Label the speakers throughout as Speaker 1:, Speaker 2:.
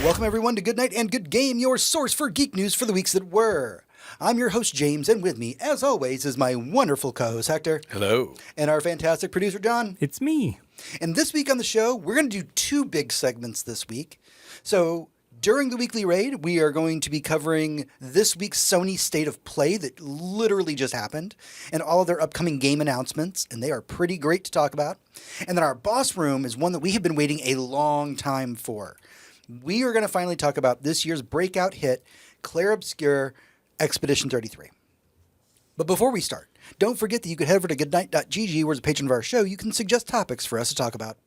Speaker 1: Welcome everyone to Goodnight and Good Game, your source for geek news for the weeks that were. I'm your host James, and with me, as always, is my wonderful co-host Hector.
Speaker 2: Hello.
Speaker 1: And our fantastic producer John.
Speaker 3: It's me.
Speaker 1: And this week on the show, we're going to do two big segments this week. So during the weekly raid, we are going to be covering this week's Sony State of Play that literally just happened, and all of their upcoming game announcements, and they are pretty great to talk about. And then our boss room is one that we have been waiting a long time for. We are going to finally talk about this year's breakout hit, Clair Obscur Expedition 33. But before we start, don't forget that you can head over to goodnight.gg, where as a patron of our show, you can suggest topics for us to talk about.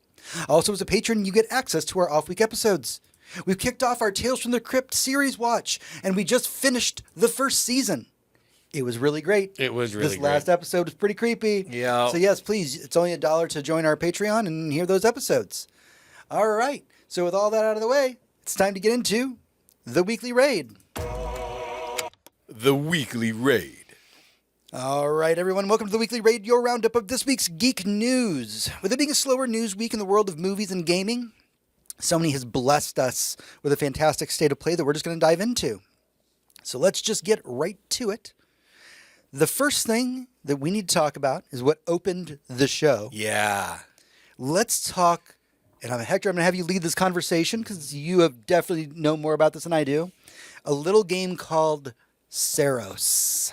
Speaker 1: Also, as a patron, you get access to our off-week episodes. We've kicked off our Tales from the Crypt series watch, and we just finished the first season. It was really great.
Speaker 2: It was really great.
Speaker 1: This last episode was pretty creepy.
Speaker 2: Yeah.
Speaker 1: So yes, please, it's only $1 to join our Patreon and hear those episodes. All right. So with all that out of the way, it's time to get into the weekly raid.
Speaker 2: The weekly raid.
Speaker 1: All right, everyone. Welcome to the weekly raid, your roundup of this week's geek news. With it being a slower news week in the world of movies and gaming, Sony has blessed us with a fantastic state of play that we're just going to dive into. So let's just get right to it. The first thing that we need to talk about is what opened the show.
Speaker 2: Yeah.
Speaker 1: Let's talk, and Hector, I'm going to have you lead this conversation because you have definitely know more about this than I do. A little game called Saros.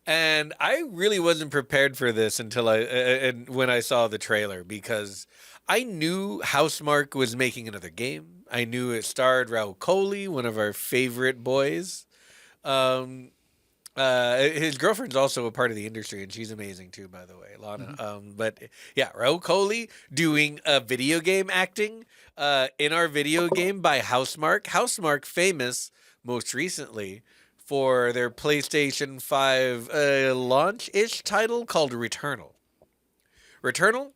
Speaker 2: And I really wasn't prepared for this until when I saw the trailer, because I knew Housemarque was making another game. I knew it starred Rael, one of our favorite boys. His girlfriend's also a part of the industry, and she's amazing too, by the way, Lana.
Speaker 1: Mm-hmm.
Speaker 2: But yeah, Rael doing video game acting in our video game by Housemarque. Housemarque famous most recently for their PlayStation 5 launch-ish title called Returnal. Returnal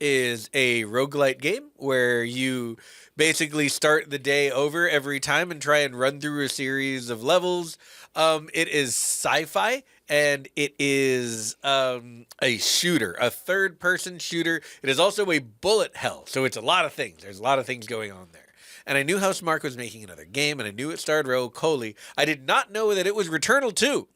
Speaker 2: is a roguelite game where you basically start the day over every time and try and run through a series of levels. It is sci-fi, and it is a shooter, a third-person shooter. It is also a bullet hell, so it's a lot of things. There's a lot of things going on there. And I knew Housemarque was making another game, and I knew it starred Rael. I did not know that it was Returnal 2.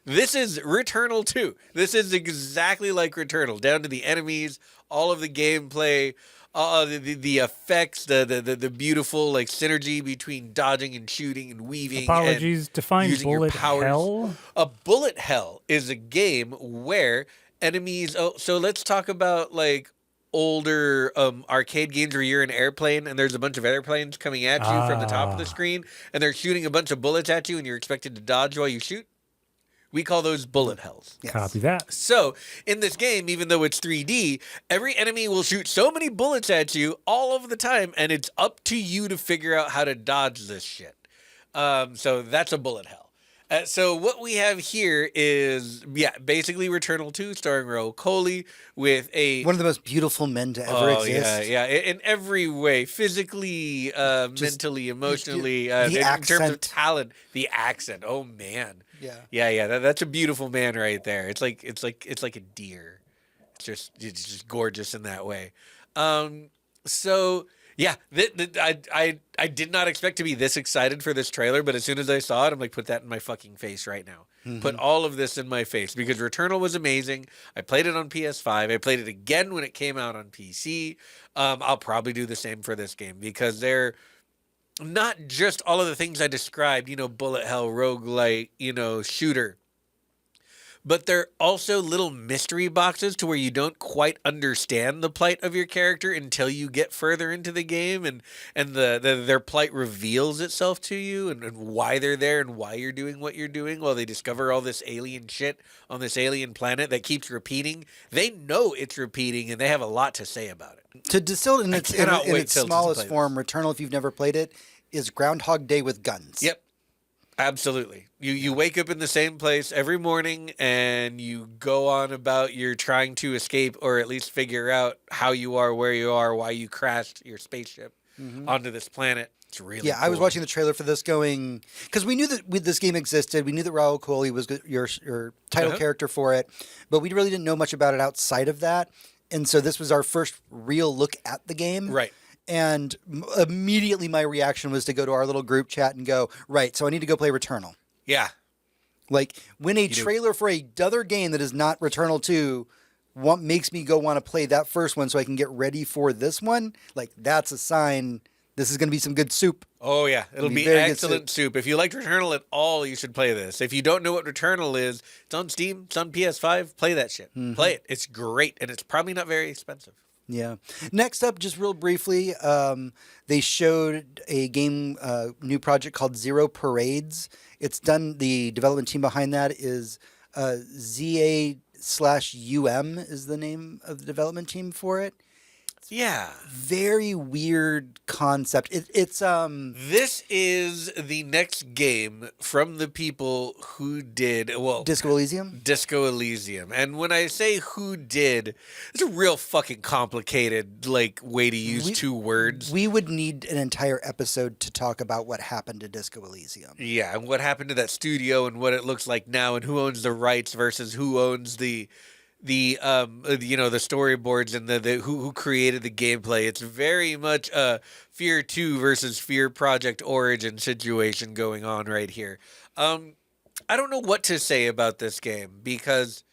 Speaker 2: This is Returnal 2. This is exactly like Returnal, down to the enemies, all of the gameplay, the effects, the beautiful like synergy between dodging and shooting and weaving.
Speaker 3: Apologies,
Speaker 2: and
Speaker 3: define
Speaker 2: using
Speaker 3: bullet
Speaker 2: your powers.
Speaker 3: hell.
Speaker 2: A bullet hell is a game where enemies. Oh, so let's talk about like older arcade games where you're in an airplane and there's a bunch of airplanes coming at you from the top of the screen, and they're shooting a bunch of bullets at you, and you're expected to dodge while you shoot. We call those bullet hells.
Speaker 1: Yes.
Speaker 3: Copy that.
Speaker 2: So, in this game, even though it's 3D, every enemy will shoot so many bullets at you all of the time, and it's up to you to figure out how to dodge this shit. So that's a bullet hell. So what we have here is, basically Returnal 2, starring Rael with a...
Speaker 1: One of the most beautiful men to ever exist.
Speaker 2: Yeah. In every way. Physically, mentally, emotionally, in terms of talent. The accent. Oh, man. Yeah. That's a beautiful man right there. It's like a deer. It's just gorgeous in that way. So yeah, I did not expect to be this excited for this trailer, but as soon as I saw it, I'm like, put that in my fucking face right now. Mm-hmm. Put all of this in my face, because Returnal was amazing. I played it on PS5. I played it again when it came out on PC. I'll probably do the same for this game, because they're not just all of the things I described, bullet hell, roguelite, shooter. But they're also little mystery boxes to where you don't quite understand the plight of your character until you get further into the game, and their plight reveals itself to you, and why they're there and why you're doing what you're doing while they discover all this alien shit on this alien planet that keeps repeating. They know it's repeating, and they have a lot to say about it.
Speaker 1: To distill it in its smallest form, Returnal, if you've never played it, is Groundhog Day with guns.
Speaker 2: Yep. Absolutely. You wake up in the same place every morning, and you go on about you're trying to escape, or at least figure out how you are, where you are, why you crashed your spaceship onto this planet. It's really cool.
Speaker 1: I was watching the trailer for this going, because we knew that this game existed. We knew that Rael was your title character for it, but we really didn't know much about it outside of that. And so this was our first real look at the game.
Speaker 2: Right.
Speaker 1: And immediately my reaction was to go to our little group chat and go, right, so I need to go play Returnal.
Speaker 2: Yeah.
Speaker 1: Like, when a trailer for another game that is not Returnal 2 makes me go want to play that first one so I can get ready for this one, like, that's a sign this is going to be some good soup.
Speaker 2: Oh, yeah. It'll be excellent soup. If you liked Returnal at all, you should play this. If you don't know what Returnal is, it's on Steam, it's on PS5. Play that shit. Mm-hmm. Play it. It's great, and it's probably not very expensive.
Speaker 1: Yeah. Next up, just real briefly, they showed a game, new project called Zero Parades. It's done, the development team behind that is ZA/UM is the name of the development team for it.
Speaker 2: Yeah.
Speaker 1: Very weird concept. It's
Speaker 2: This is the next game from the people who did
Speaker 1: Disco Elysium?
Speaker 2: Disco Elysium. And when I say who did, it's a real fucking complicated way to use two words.
Speaker 1: We would need an entire episode to talk about what happened to Disco Elysium.
Speaker 2: Yeah, and what happened to that studio and what it looks like now and who owns the rights versus who owns the storyboards and the who created the gameplay. It's very much a Fear 2 versus Fear Project Origin situation going on right here. I don't know what to say about this game because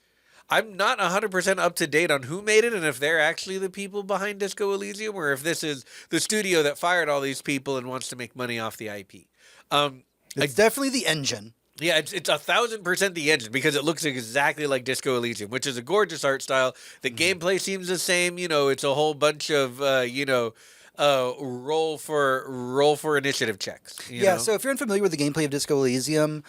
Speaker 2: I'm not 100% up to date on who made it and if they're actually the people behind Disco Elysium or if this is the studio that fired all these people and wants to make money off the IP.
Speaker 1: It's definitely the engine.
Speaker 2: Yeah, it's 1,000% the engine because it looks exactly like Disco Elysium, which is a gorgeous art style. The gameplay seems the same. It's a whole bunch of roll for initiative checks. You know?
Speaker 1: So if you're unfamiliar with the gameplay of Disco Elysium,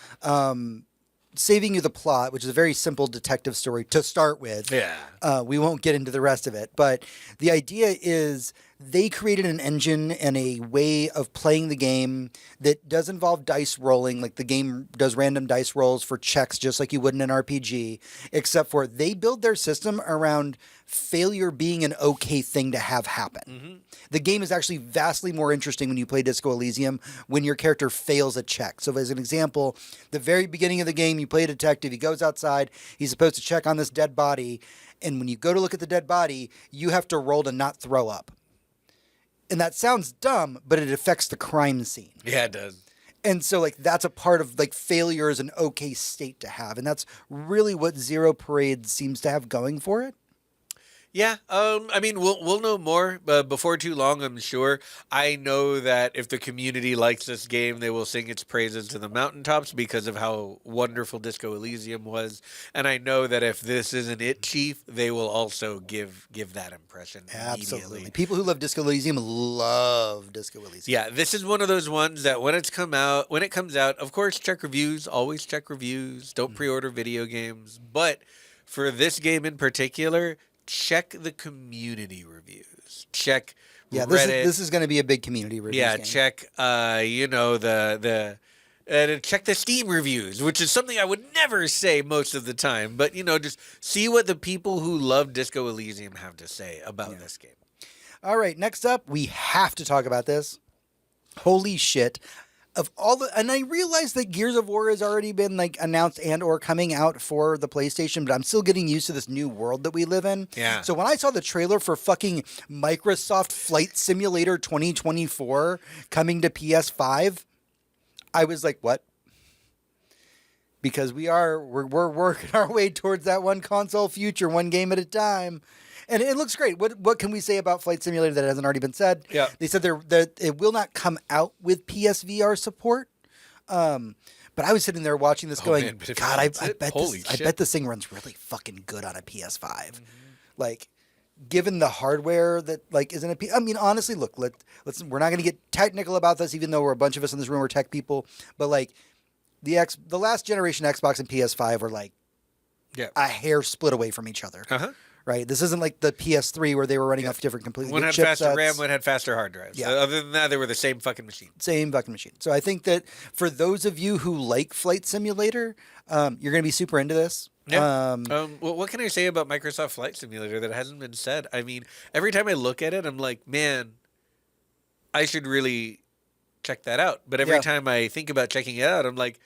Speaker 1: saving you the plot, which is a very simple detective story to start with.
Speaker 2: Yeah.
Speaker 1: We won't get into the rest of it, but the idea is they created an engine and a way of playing the game that does involve dice rolling. Like the game does random dice rolls for checks just like you would in an RPG, except for they build their system around failure being an okay thing to have happen. Mm-hmm. The game is actually vastly more interesting when you play Disco Elysium when your character fails a check. So as an example, the very beginning of the game, you play a detective, he goes outside, he's supposed to check on this dead body, and when you go to look at the dead body, you have to roll to not throw up. And that sounds dumb, but it affects the crime scene.
Speaker 2: Yeah, it does.
Speaker 1: And so, that's a part of, failure is an okay state to have. And that's really what Zero Parade seems to have going for it.
Speaker 2: Yeah, I mean, we'll know more before too long, I'm sure. I know that if the community likes this game, they will sing its praises to the mountaintops because of how wonderful Disco Elysium was. And I know that if this isn't it, Chief, they will also give that impression
Speaker 1: Absolutely.
Speaker 2: Immediately.
Speaker 1: People who love Disco Elysium love Disco Elysium.
Speaker 2: Yeah, this is one of those ones that when it comes out, of course, check reviews. Always check reviews. Don't pre-order video games. But for this game in particular, check the community reviews. Check Reddit.
Speaker 1: This is going to be a big community review.
Speaker 2: Yeah, game. Check check the Steam reviews, which is something I would never say most of the time. But just see what the people who love Disco Elysium have to say about this game.
Speaker 1: All right, next up, we have to talk about this. Holy shit. And I realize that Gears of War has already been announced and or coming out for the PlayStation, but I'm still getting used to this new world that we live in.
Speaker 2: Yeah.
Speaker 1: So when I saw the trailer for fucking Microsoft Flight Simulator 2024 coming to PS5, I was like, what? Because we're working our way towards that one console future, one game at a time. And it looks great. What can we say about Flight Simulator that hasn't already been said?
Speaker 2: Yeah.
Speaker 1: They said that it will not come out with PSVR support. But I was sitting there watching this going,
Speaker 2: man,
Speaker 1: God, I bet this thing runs really fucking good on a PS5. Mm-hmm. Given the hardware that isn't a I mean, honestly, look, we're not going to get technical about this, even though we're a bunch of us in this room are tech people. But the last generation Xbox and PS5 were a hair split away from each other.
Speaker 2: Uh-huh.
Speaker 1: Right, this isn't like the PS3 where they were running off different completely
Speaker 2: one had
Speaker 1: chipsets.
Speaker 2: Faster RAM, one had faster hard drives.
Speaker 1: Yeah.
Speaker 2: Other than that, they were the same fucking machine.
Speaker 1: So I think that for those of you who like Flight Simulator, you're going to be super into this.
Speaker 2: Yeah. Well, what can I say about Microsoft Flight Simulator that hasn't been said? I mean, every time I look at it, I'm like, man, I should really check that out. But every time I think about checking it out, I'm like,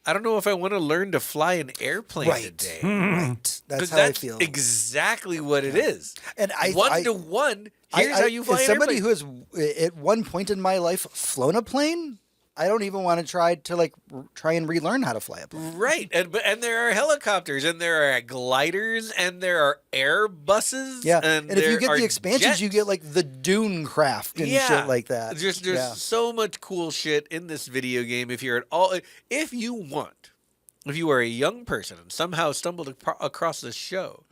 Speaker 2: I don't know if I want to learn to fly an airplane today.
Speaker 1: Right. That's how I feel.
Speaker 2: Exactly what it is.
Speaker 1: And
Speaker 2: one to one. Here's how you fly
Speaker 1: as
Speaker 2: an
Speaker 1: somebody
Speaker 2: airplane.
Speaker 1: who has at one point in my life flown a plane, I don't even want to try and relearn how to fly a plane.
Speaker 2: Right, and there are helicopters, and there are gliders, and there are air buses.
Speaker 1: Yeah,
Speaker 2: and
Speaker 1: if you get the
Speaker 2: expansions,
Speaker 1: expansions, you get like the Dune craft and shit like that.
Speaker 2: There's so much cool shit in this video game. If you are a young person and somehow stumbled across this show,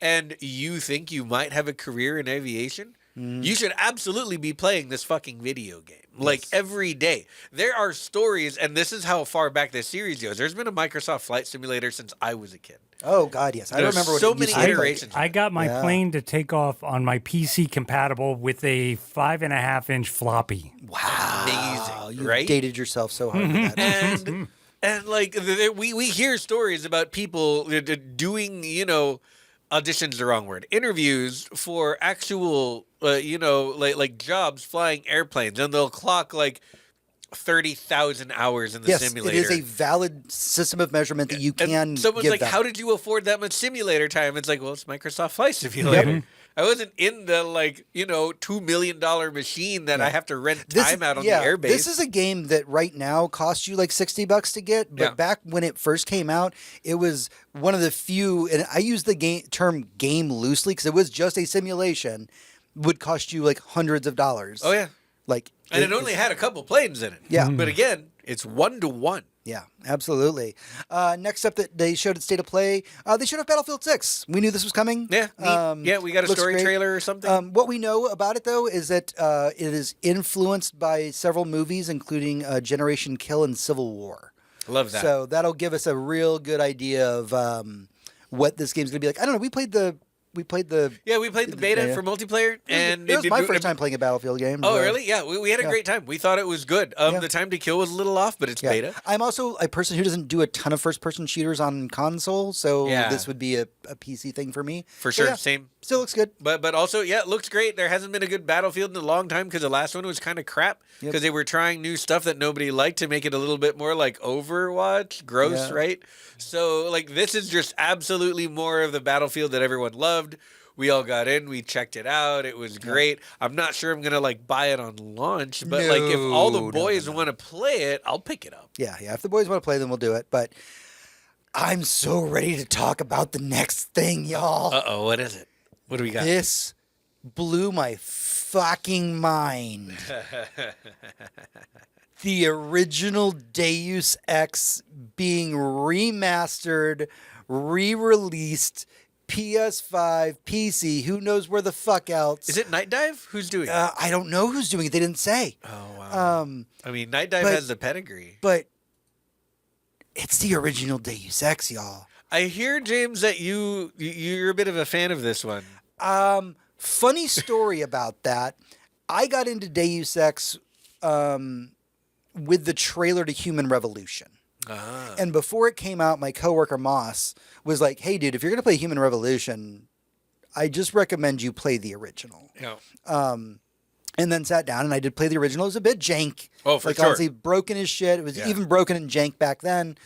Speaker 2: and you think you might have a career in aviation, you should absolutely be playing this fucking video game. Like every day. There are stories, and this is how far back this series goes. There's been a Microsoft Flight Simulator since I was a kid.
Speaker 1: Oh, God, yes. I remember
Speaker 2: so many iterations.
Speaker 3: I got my plane to take off on my PC compatible with a 5.5-inch floppy.
Speaker 1: Wow.
Speaker 2: Amazing,
Speaker 1: You
Speaker 2: right?
Speaker 1: dated yourself so hard with that.
Speaker 2: And like, we hear stories about people doing, auditions the wrong word, interviews for actual, like jobs flying airplanes, and they'll clock like 30,000 hours in the simulator.
Speaker 1: It is a valid system of measurement that you can
Speaker 2: and someone's
Speaker 1: give
Speaker 2: like,
Speaker 1: them.
Speaker 2: how did you afford that much simulator time? It's like, well, it's Microsoft Flight Simulator. I wasn't in the $2 million machine that I have to rent time out on the airbase.
Speaker 1: This is a game that right now costs you like $60 to get, but back when it first came out, it was one of the few, and I use the term game loosely because it was just a simulation, would cost you like hundreds of dollars.
Speaker 2: Oh yeah, and it only had a couple planes in it.
Speaker 1: Yeah,
Speaker 2: but again, it's 1-to-1.
Speaker 1: Yeah, absolutely. Next up that they showed at State of Play, they showed off Battlefield 6. We knew this was coming.
Speaker 2: Yeah, we got a story trailer or something.
Speaker 1: What we know about it, though, is that it is influenced by several movies, including Generation Kill and Civil War.
Speaker 2: Love that.
Speaker 1: So that'll give us a real good idea of what this game's going to be like. I don't know. We played the
Speaker 2: beta for multiplayer, and
Speaker 1: it was my first time playing a Battlefield game.
Speaker 2: Oh, really? Yeah, we had a great time. We thought it was good. The time to kill was a little off, but it's beta.
Speaker 1: I'm also a person who doesn't do a ton of first-person shooters on console, so this would be a PC thing for me.
Speaker 2: For sure, same.
Speaker 1: Still looks good.
Speaker 2: But also, it looks great. There hasn't been a good Battlefield in a long time because the last one was kind of crap because they were trying new stuff that nobody liked to make it a little bit more like Overwatch. Gross, right? So, this is just absolutely more of the Battlefield that everyone loved. We all got in. We checked it out. It was great. I'm not sure I'm going to, buy it on launch, but, if all the boys want to play it, I'll pick it up.
Speaker 1: Yeah. If the boys want to play, then we'll do it. But I'm so ready to talk about the next thing, y'all.
Speaker 2: Uh-oh, what is it? What do we got?
Speaker 1: This blew my fucking mind. The original Deus Ex being remastered, re-released, PS5, PC, who knows where the fuck else.
Speaker 2: Is it Night Dive? Who's doing it?
Speaker 1: I don't know who's doing it. They didn't say.
Speaker 2: Oh, wow. Night Dive has the pedigree.
Speaker 1: But it's the original Deus Ex, y'all.
Speaker 2: I hear, James, that you're a bit of a fan of this one.
Speaker 1: Funny story about that. I got into Deus Ex with the trailer to Human Revolution. And before it came out, my coworker Moss was like, hey, dude, if you're going to play Human Revolution, I just recommend you play the original.
Speaker 2: Yeah.
Speaker 1: And then sat down and I did play the original. It was a bit jank.
Speaker 2: Oh, for sure.
Speaker 1: Honestly, broken as shit. It was even broken and jank back then.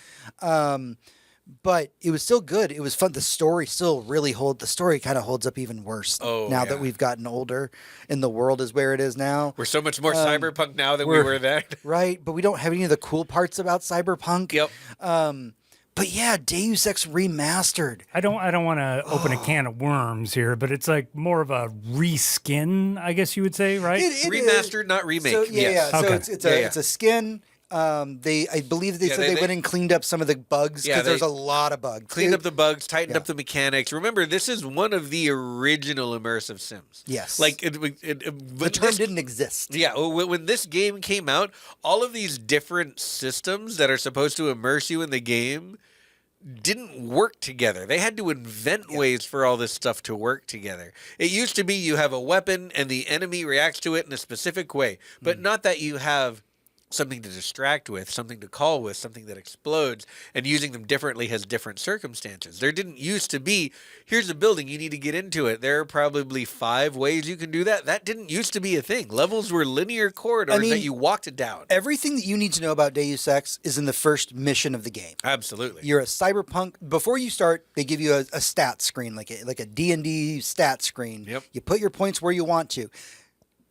Speaker 1: But it was still good. It was fun. The story the story kind of holds up even worse now that we've gotten older and the world is where it is now.
Speaker 2: We're so much more cyberpunk now than we were then.
Speaker 1: Right. But we don't have any of the cool parts about cyberpunk.
Speaker 2: Yep.
Speaker 1: But yeah, Deus Ex Remastered.
Speaker 3: I don't want to open a can of worms here, but it's like more of a reskin, I guess you would say, right?
Speaker 1: It
Speaker 2: Remastered, not remake.
Speaker 1: So,
Speaker 2: yes.
Speaker 1: Okay.
Speaker 2: So
Speaker 1: it's a skin. I believe they went and cleaned up some of the bugs because there's a lot of bugs.
Speaker 2: Cleaned up the bugs, tightened up the mechanics. Remember, this is one of the original immersive sims.
Speaker 1: Yes.
Speaker 2: The
Speaker 1: term didn't exist.
Speaker 2: Yeah. When this game came out, all of these different systems that are supposed to immerse you in the game didn't work together. They had to invent ways for all this stuff to work together. It used to be you have a weapon and the enemy reacts to it in a specific way, but not that you have something to distract with, something to call with, something that explodes, and using them differently has different circumstances. There didn't used to be, here's a building, you need to get into it. There are probably 5 ways you can do that. That didn't used to be a thing. Levels were linear corridors that you walked down.
Speaker 1: Everything that you need to know about Deus Ex is in the first mission of the game.
Speaker 2: Absolutely.
Speaker 1: You're a cyberpunk. Before you start, they give you a stat screen, like a D&D stat screen.
Speaker 2: Yep.
Speaker 1: You put your points where you want to.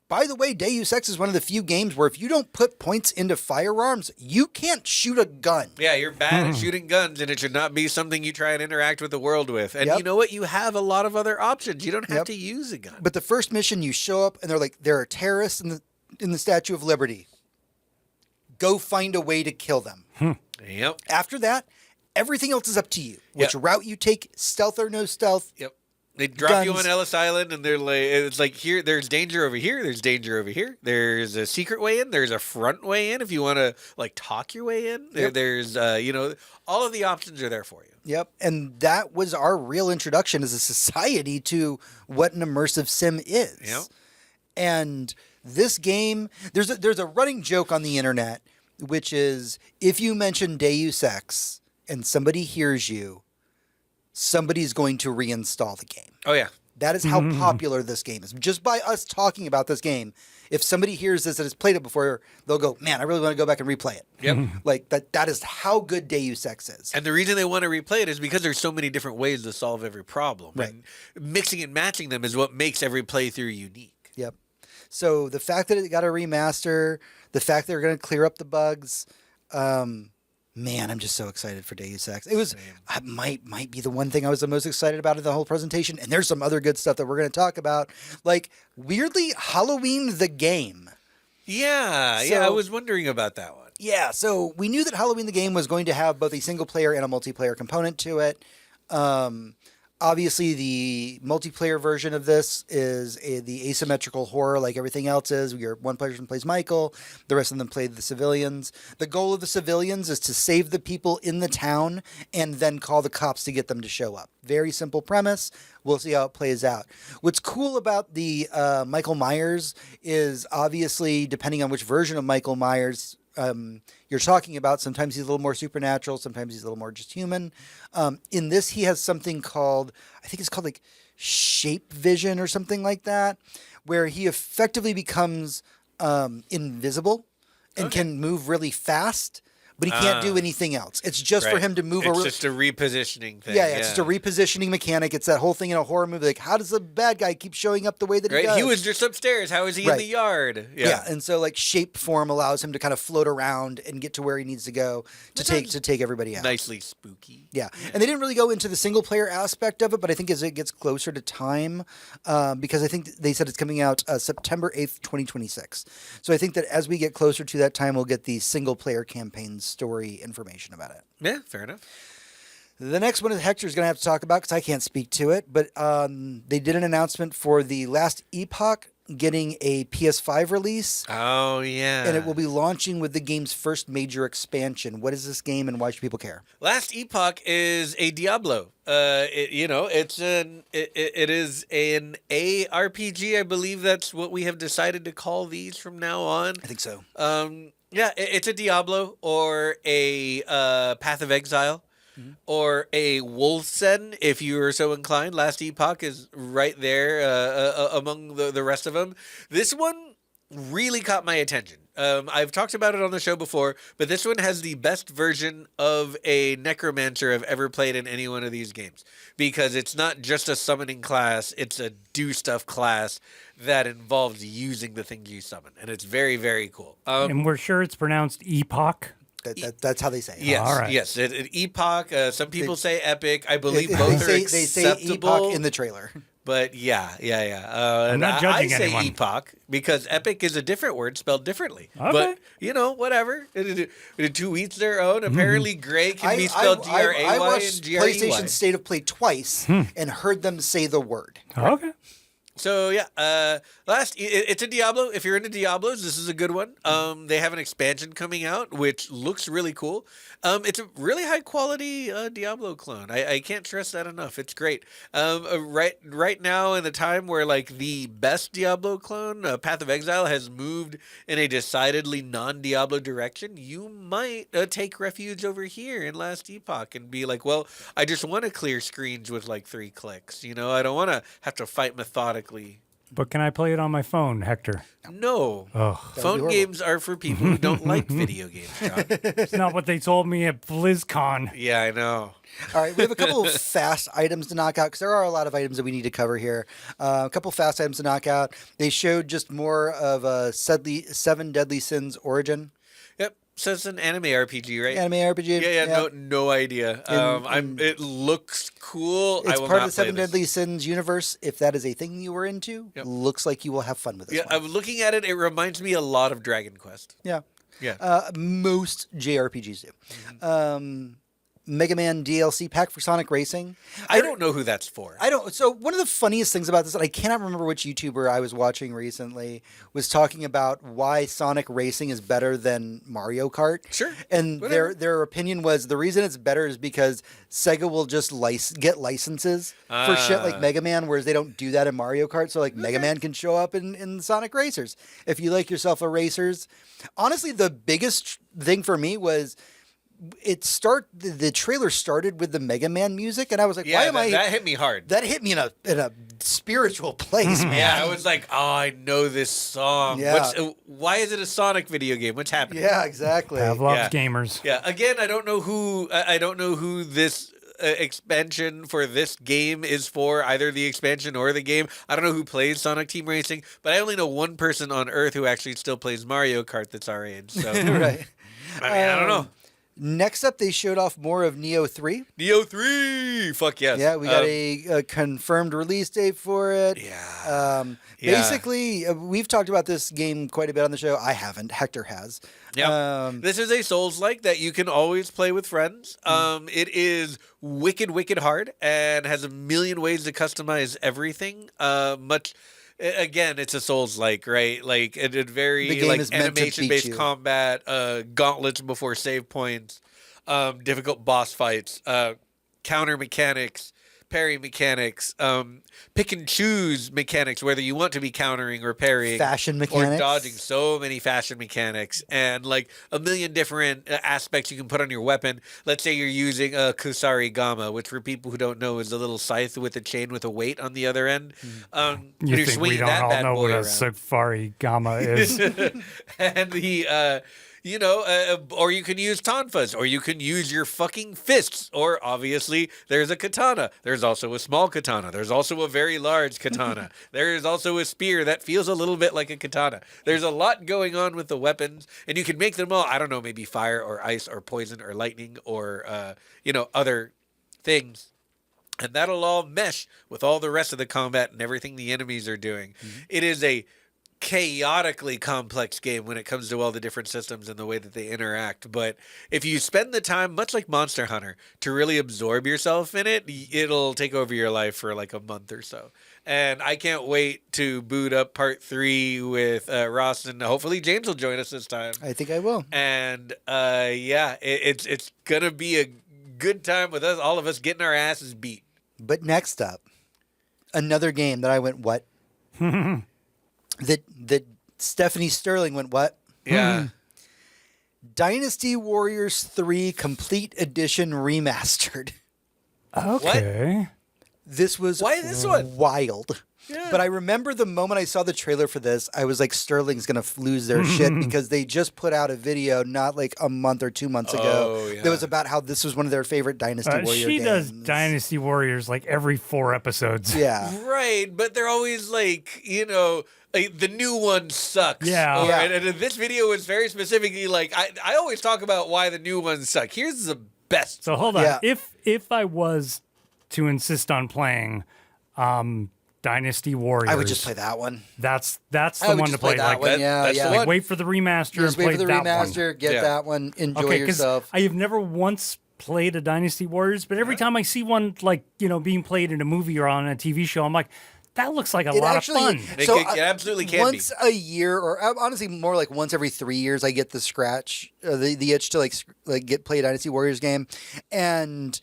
Speaker 1: By the way, Deus Ex is one of the few games where if you don't put points into firearms, you can't shoot a gun.
Speaker 2: Yeah, you're bad at shooting guns, and it should not be something you try and interact with the world with. And you know what? You have a lot of other options. You don't have to use a gun.
Speaker 1: But the first mission, you show up, and they're like, there are terrorists in the Statue of Liberty. Go find a way to kill them.
Speaker 2: Yep.
Speaker 1: After that, everything else is up to you. Which route you take, stealth or no stealth.
Speaker 2: Yep. They drop you on Ellis Island, and they're like, it's like, here, there's danger over here, there's danger over here. There's a secret way in, there's a front way in if you want to, like, talk your way in. There's, all of the options are there for you.
Speaker 1: Yep. And that was our real introduction as a society to what an immersive sim is.
Speaker 2: Yep.
Speaker 1: And this game, there's a running joke on the internet, which is if you mention Deus Ex and somebody hears you, somebody's going to reinstall the game.
Speaker 2: Oh, yeah.
Speaker 1: That is how popular this game is. Just by us talking about this game, if somebody hears this and has played it before, they'll go, man, I really want to go back and replay it.
Speaker 2: Yep.
Speaker 1: Like, that is how good Deus Ex is.
Speaker 2: And the reason they want to replay it is because there's so many different ways to solve every problem.
Speaker 1: Right.
Speaker 2: And mixing and matching them is what makes every playthrough unique.
Speaker 1: Yep. So the fact that it got a remaster, the fact that they're going to clear up the bugs, man, I'm just so excited for Deus Ex. It was might be the one thing I was the most excited about in the whole presentation. And there's some other good stuff that we're going to talk about, like weirdly Halloween the game.
Speaker 2: Yeah, I was wondering about that one.
Speaker 1: Yeah, so we knew that Halloween the game was going to have both a single player and a multiplayer component to it. Obviously, the multiplayer version of this is the asymmetrical horror like everything else is. One person plays Michael. The rest of them play the civilians. The goal of the civilians is to save the people in the town and then call the cops to get them to show up. Very simple premise. We'll see how it plays out. What's cool about the Michael Myers is obviously, depending on which version of Michael Myers you're talking about, sometimes he's a little more supernatural, sometimes he's a little more just human. In this, he has something called, I think it's called like shape vision or something like that, where he effectively becomes invisible and can move really fast, but he can't do anything else. It's just for him to move.
Speaker 2: It's just a repositioning thing.
Speaker 1: Yeah, it's just a repositioning mechanic. It's that whole thing in a horror movie. Like, how does the bad guy keep showing up the way that he does?
Speaker 2: He was just upstairs. How is he in the yard?
Speaker 1: Yeah, and so like shape form allows him to kind of float around and get to where he needs to go to take everybody out.
Speaker 2: Nicely spooky.
Speaker 1: Yeah, and they didn't really go into the single player aspect of it, but I think as it gets closer to time, because I think they said it's coming out September 8th, 2026. So I think that as we get closer to that time, we'll get the single player campaign story information about it.
Speaker 2: Yeah, fair enough.
Speaker 1: The next one is Hector's going to have to talk about because I can't speak to it, but they did an announcement for the last Epoch getting a PS5 release.
Speaker 2: Oh, yeah.
Speaker 1: And it will be launching with the game's first major expansion. What is this game and why should people care?
Speaker 2: Last Epoch is a Diablo. It is an ARPG. I believe that's what we have decided to call these from now on.
Speaker 1: I think so.
Speaker 2: Yeah, it's a Diablo or a Path of Exile or a Wolfenstein, if you are so inclined. Last Epoch is right there among the rest of them. This one really caught my attention. I've talked about it on the show before, but this one has the best version of a necromancer I've ever played in any one of these games, because it's not just a summoning class, it's a do stuff class that involves using the things you summon, and it's very, very cool.
Speaker 3: And we're sure it's pronounced Epoch.
Speaker 1: That's how they say it.
Speaker 2: Yes,
Speaker 3: all right.
Speaker 2: Yes. Epoch. Some people say Epic. I believe both are acceptable.
Speaker 1: They say Epoch in the trailer.
Speaker 2: But yeah.
Speaker 3: I'm not judging
Speaker 2: I say
Speaker 3: anyone.
Speaker 2: Epoch because Epic is a different word spelled differently.
Speaker 3: Okay.
Speaker 2: But, whatever. To each their own. Apparently, gray can be spelled Gray
Speaker 1: I
Speaker 2: and
Speaker 1: watched
Speaker 2: Grey.
Speaker 1: PlayStation State of Play twice and heard them say the word.
Speaker 3: Okay.
Speaker 2: So yeah, it's a Diablo. If you're into Diablos, this is a good one. They have an expansion coming out, which looks really cool. It's a really high quality Diablo clone. I can't stress that enough. It's great. Right now in the time where like the best Diablo clone, Path of Exile, has moved in a decidedly non-Diablo direction, you might take refuge over here in Last Epoch and be like, well, I just want to clear screens with like 3 clicks. You know, I don't want to have to fight methodically.
Speaker 3: But can I play it on my phone, Hector?
Speaker 2: No.
Speaker 3: Oh.
Speaker 2: Phone games are for people who don't like video games, John.
Speaker 3: It's not what they told me at BlizzCon.
Speaker 2: Yeah, I know.
Speaker 1: All right, we have a couple of fast items to knock out because there are a lot of items that we need to cover here. A couple fast items to knock out. They showed just more of Seven Deadly Sins Origin.
Speaker 2: Yep. So it's an anime RPG, right?
Speaker 1: Anime RPG.
Speaker 2: Yeah. No idea. It looks cool.
Speaker 1: It's
Speaker 2: I will
Speaker 1: part
Speaker 2: not
Speaker 1: of the Seven
Speaker 2: play this.
Speaker 1: Deadly Sins universe. If that is a thing you were into, looks like you will have fun with this.
Speaker 2: Yeah,
Speaker 1: one.
Speaker 2: I'm looking at it. It reminds me a lot of Dragon Quest.
Speaker 1: Yeah.
Speaker 2: Yeah.
Speaker 1: Most JRPGs do. Mega Man DLC pack for Sonic Racing.
Speaker 2: I don't know who that's for.
Speaker 1: I don't. So one of the funniest things about this, and I cannot remember which YouTuber I was watching recently, was talking about why Sonic Racing is better than Mario Kart.
Speaker 2: Sure.
Speaker 1: And
Speaker 2: Whatever.
Speaker 1: their opinion was the reason it's better is because Sega will just get licenses for shit like Mega Man, whereas they don't do that in Mario Kart. So like Mega Man can show up in Sonic Racers. If you like yourself a racers, honestly, the biggest thing for me was the trailer started with the Mega Man music, and I was like,
Speaker 2: Yeah, that hit me hard.
Speaker 1: That hit me in a spiritual place, man.
Speaker 2: Yeah, I was like, oh, I know this song.
Speaker 1: Yeah.
Speaker 2: Why is it a Sonic video game? What's happening?
Speaker 1: Yeah, exactly.
Speaker 3: Pavlov's gamers.
Speaker 2: Yeah. Again, I don't know who this expansion for this game is for, either the expansion or the game. I don't know who plays Sonic Team Racing, but I only know one person on Earth who actually still plays Mario Kart that's our age. So
Speaker 1: Right.
Speaker 2: I mean, I don't know.
Speaker 1: Next up, they showed off more of Neo 3.
Speaker 2: Neo 3! Fuck yes.
Speaker 1: Yeah, we got a confirmed release date for it.
Speaker 2: Yeah.
Speaker 1: Basically, we've talked about this game quite a bit on the show. I haven't. Hector has.
Speaker 2: Yeah. This is a Souls-like that you can always play with friends. It is wicked hard and has a million ways to customize everything. Again, it's a Souls-like, right? Like it very like animation-based combat, gauntlets before save points, difficult boss fights, counter mechanics, parry mechanics, pick and choose mechanics, whether you want to be countering or parrying,
Speaker 1: fashion mechanics,
Speaker 2: or dodging. So many fashion mechanics, and like a million different aspects you can put on your weapon. Let's say you're using a Kusari Gama, which for people who don't know is a little scythe with a chain with a weight on the other end.
Speaker 3: You think we don't all know what a Safari Gama is?
Speaker 2: And the or you can use tonfas, or you can use your fucking fists, or obviously there's a katana. There's also a small katana. There's also a very large katana. There is also a spear that feels a little bit like a katana. There's a lot going on with the weapons, and you can make them all, I don't know, maybe fire or ice or poison or lightning or, other things. And that'll all mesh with all the rest of the combat and everything the enemies are doing. It is a chaotically complex game when it comes to all the different systems and the way that they interact. But if you spend the time, much like Monster Hunter, to really absorb yourself in it, it'll take over your life for like a month or so. And I can't wait to boot up part 3 with Ross, and hopefully James will join us this time.
Speaker 1: I think I will.
Speaker 2: And it's gonna be a good time with us, all of us getting our asses beat.
Speaker 1: But next up, another game that I went, what? that Stephanie Sterling went, what?
Speaker 2: Yeah.
Speaker 1: Dynasty Warriors 3 Complete Edition Remastered.
Speaker 3: Okay.
Speaker 1: This was
Speaker 2: Why this one?
Speaker 1: wild.
Speaker 2: Yeah.
Speaker 1: But I remember the moment I saw the trailer for this, I was like, Sterling's going to lose their shit because they just put out a video not like a month or 2 months ago that was about how this was one of their favorite Dynasty Warrior games.
Speaker 3: She does Dynasty Warriors like every 4 episodes.
Speaker 1: Yeah.
Speaker 2: Right, but they're always like, the new one sucks.
Speaker 3: Yeah.
Speaker 2: And this video was very specifically like, I always talk about why the new ones suck. Here's the best.
Speaker 3: So hold on.
Speaker 1: Yeah.
Speaker 3: If I was to insist on playing Dynasty Warriors,
Speaker 1: I would just play that one.
Speaker 3: That's the one to play.
Speaker 1: That one.
Speaker 2: that's the
Speaker 3: Like
Speaker 2: one.
Speaker 3: wait for the remaster
Speaker 1: Just
Speaker 3: and
Speaker 1: wait
Speaker 3: play
Speaker 1: for the
Speaker 3: that
Speaker 1: remaster,
Speaker 3: one.
Speaker 1: get that one, enjoy
Speaker 3: Okay, because
Speaker 1: yourself.
Speaker 3: I have never once played a Dynasty Warriors, but every time I see one being played in a movie or on a TV show, I'm like, That looks like a lot of fun.
Speaker 2: It absolutely can
Speaker 1: once a year, or honestly more like once every 3 years, I get the scratch, the itch to like play a Dynasty Warriors game, and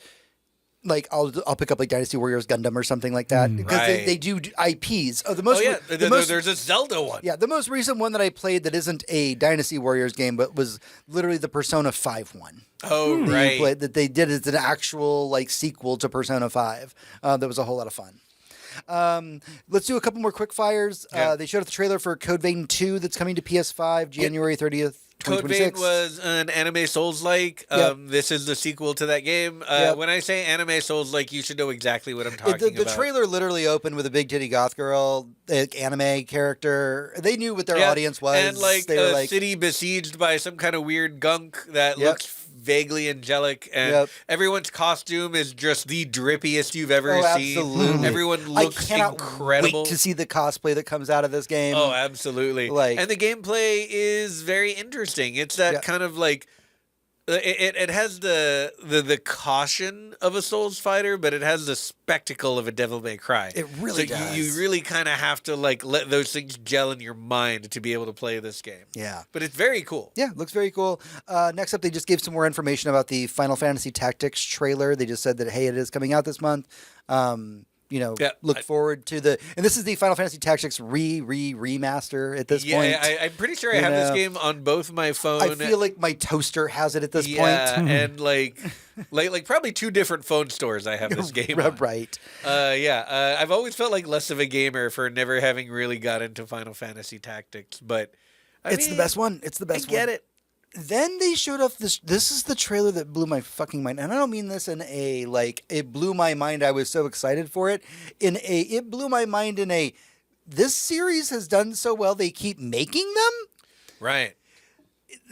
Speaker 1: like I'll pick up like Dynasty Warriors Gundam or something like that because they do IPs.
Speaker 2: There's a Zelda one.
Speaker 1: Yeah, the most recent one that I played that isn't a Dynasty Warriors game, but was literally the Persona 5 one.
Speaker 2: Oh, right.
Speaker 1: That they did as an actual like sequel to Persona 5. That was a whole lot of fun. Let's do a couple more quick fires.
Speaker 2: Yeah.
Speaker 1: They showed off the trailer for Code Vein 2 that's coming to PS5 January 30th.
Speaker 2: Code Vein was an anime Souls-like. This is the sequel to that game. When I say anime Souls-like, you should know exactly what I'm talking about.
Speaker 1: The trailer literally opened with a big titty goth girl, anime character. They knew what their audience was.
Speaker 2: And like a city besieged by some kind of weird gunk that looks vaguely angelic, and everyone's costume is just the drippiest you've ever seen.
Speaker 1: Absolutely.
Speaker 2: Everyone looks incredible.
Speaker 1: Wait to see the cosplay that comes out of this game.
Speaker 2: Oh, absolutely. And the gameplay is very interesting. It's that kind of like it has the caution of a Souls fighter, but it has the spectacle of a Devil May Cry.
Speaker 1: It really does.
Speaker 2: You really kind of have to like let those things gel in your mind to be able to play this game.
Speaker 1: Yeah.
Speaker 2: But it's very cool.
Speaker 1: Yeah, looks very cool. Next up, they just gave some more information about the Final Fantasy Tactics trailer. They just said that, hey, it is coming out this month. Look forward to and this is the Final Fantasy Tactics remaster at this point.
Speaker 2: Yeah, I'm pretty sure I have this game on both my phone.
Speaker 1: I feel like my toaster has it at this point.
Speaker 2: Yeah, and like probably 2 different phone stores I have this game on.
Speaker 1: Right.
Speaker 2: I've always felt like less of a gamer for never having really got into Final Fantasy Tactics, but
Speaker 1: it's the best one. It's the best one.
Speaker 2: I get it.
Speaker 1: Then they showed off this. This is the trailer that blew my fucking mind, and I don't mean this in a like it blew my mind. I was so excited for it. It blew my mind in a. This series has done so well. They keep making them.
Speaker 2: Right.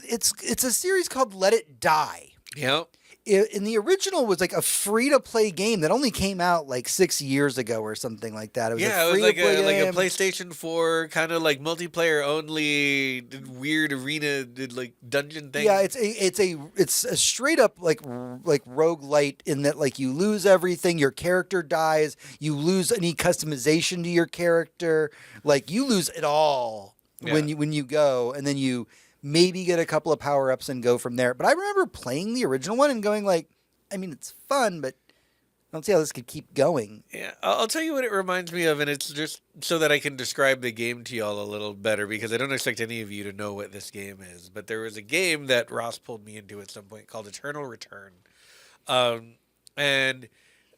Speaker 1: It's a series called Let It Die.
Speaker 2: Yep.
Speaker 1: In the original was like a free-to-play game that only came out like 6 years ago or something like that. It was
Speaker 2: it was like a PlayStation 4 kind of like multiplayer only weird arena like dungeon thing.
Speaker 1: Yeah, it's a straight up like roguelite in that like you lose everything, your character dies, you lose any customization to your character, like you lose it all when you go, and then you maybe get a couple of power-ups and go from there. But I remember playing the original one and going like, I mean, it's fun, but I don't see how this could keep going.
Speaker 2: Yeah, I'll tell you what it reminds me of, and it's just so that I can describe the game to y'all a little better, because I don't expect any of you to know what this game is. But there was a game that Ross pulled me into at some point called Eternal Return. And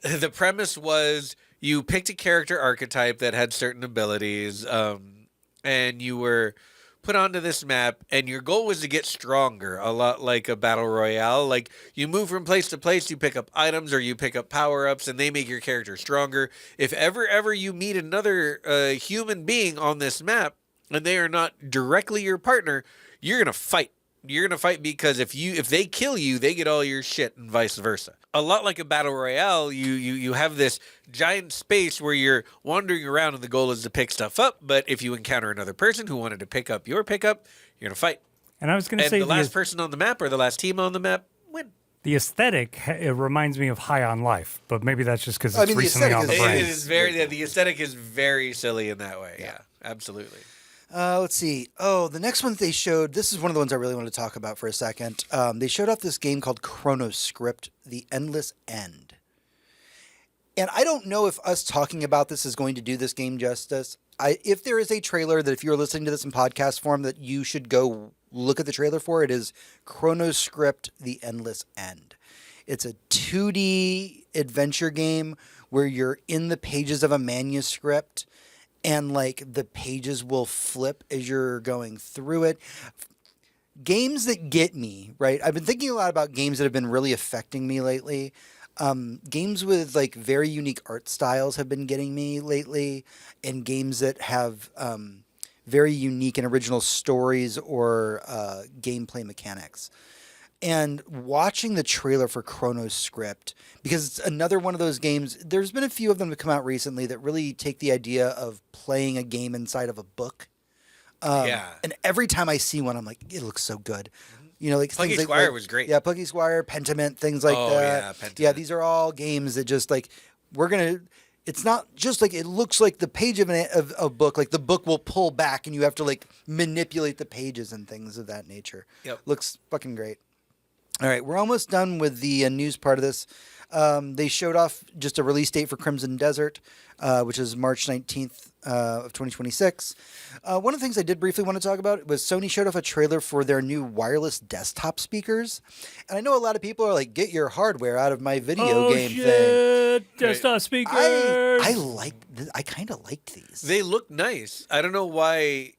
Speaker 2: the premise was you picked a character archetype that had certain abilities, and you were put onto this map, and your goal was to get stronger, a lot like a battle royale. Like, you move from place to place, you pick up items or you pick up power-ups, and they make your character stronger. If ever you meet another human being on this map, and they are not directly your partner, you're going to fight. You're going to fight because if they kill you, they get all your shit, and vice versa. A lot like a battle royale, you have this giant space where you're wandering around, and the goal is to pick stuff up. But if you encounter another person who wanted to pick up your pickup, you're going to fight.
Speaker 3: And I was going to say
Speaker 2: the last person on the map or the last team on the map win.
Speaker 3: The aesthetic, it reminds me of High on Life, but maybe that's just because it's recently on the brain.
Speaker 2: It is the aesthetic is very silly in that way. Yeah, absolutely.
Speaker 1: Let's see. Oh, the next one they showed, this is one of the ones I really want to talk about for a second. They showed off this game called Chronoscript, The Endless End. And I don't know if us talking about this is going to do this game justice. If there is a trailer that if you're listening to this in podcast form that you should go look at the trailer for, it is Chronoscript, The Endless End. It's a 2D adventure game where you're in the pages of a manuscript, and like the pages will flip as you're going through it. Games that get me, right? I've been thinking a lot about games that have been really affecting me lately. Games with like very unique art styles have been getting me lately, and games that have very unique and original stories or gameplay mechanics. And watching the trailer for Chronoscript, because it's another one of those games, there's been a few of them that come out recently that really take the idea of playing a game inside of a book. And every time I see one, I'm like, it looks so good. You know, like
Speaker 2: Plucky Squire was great.
Speaker 1: Yeah, Plucky Squire, Pentiment, things like that.
Speaker 2: Yeah, Pentiment.
Speaker 1: Yeah, these are all games that just like, it's not just like it looks like the page of a book. Like the book will pull back, and you have to like manipulate the pages and things of that nature.
Speaker 2: Yep.
Speaker 1: Looks fucking great. All right, we're almost done with the news part of this. They showed off just a release date for Crimson Desert, which is March 19th of 2026. One of the things I did briefly want to talk about was Sony showed off a trailer for their new wireless desktop speakers. And I know a lot of people are like, get your hardware out of my video game thing.
Speaker 3: Desktop speakers.
Speaker 1: I kind of like these.
Speaker 2: They look nice. I don't know why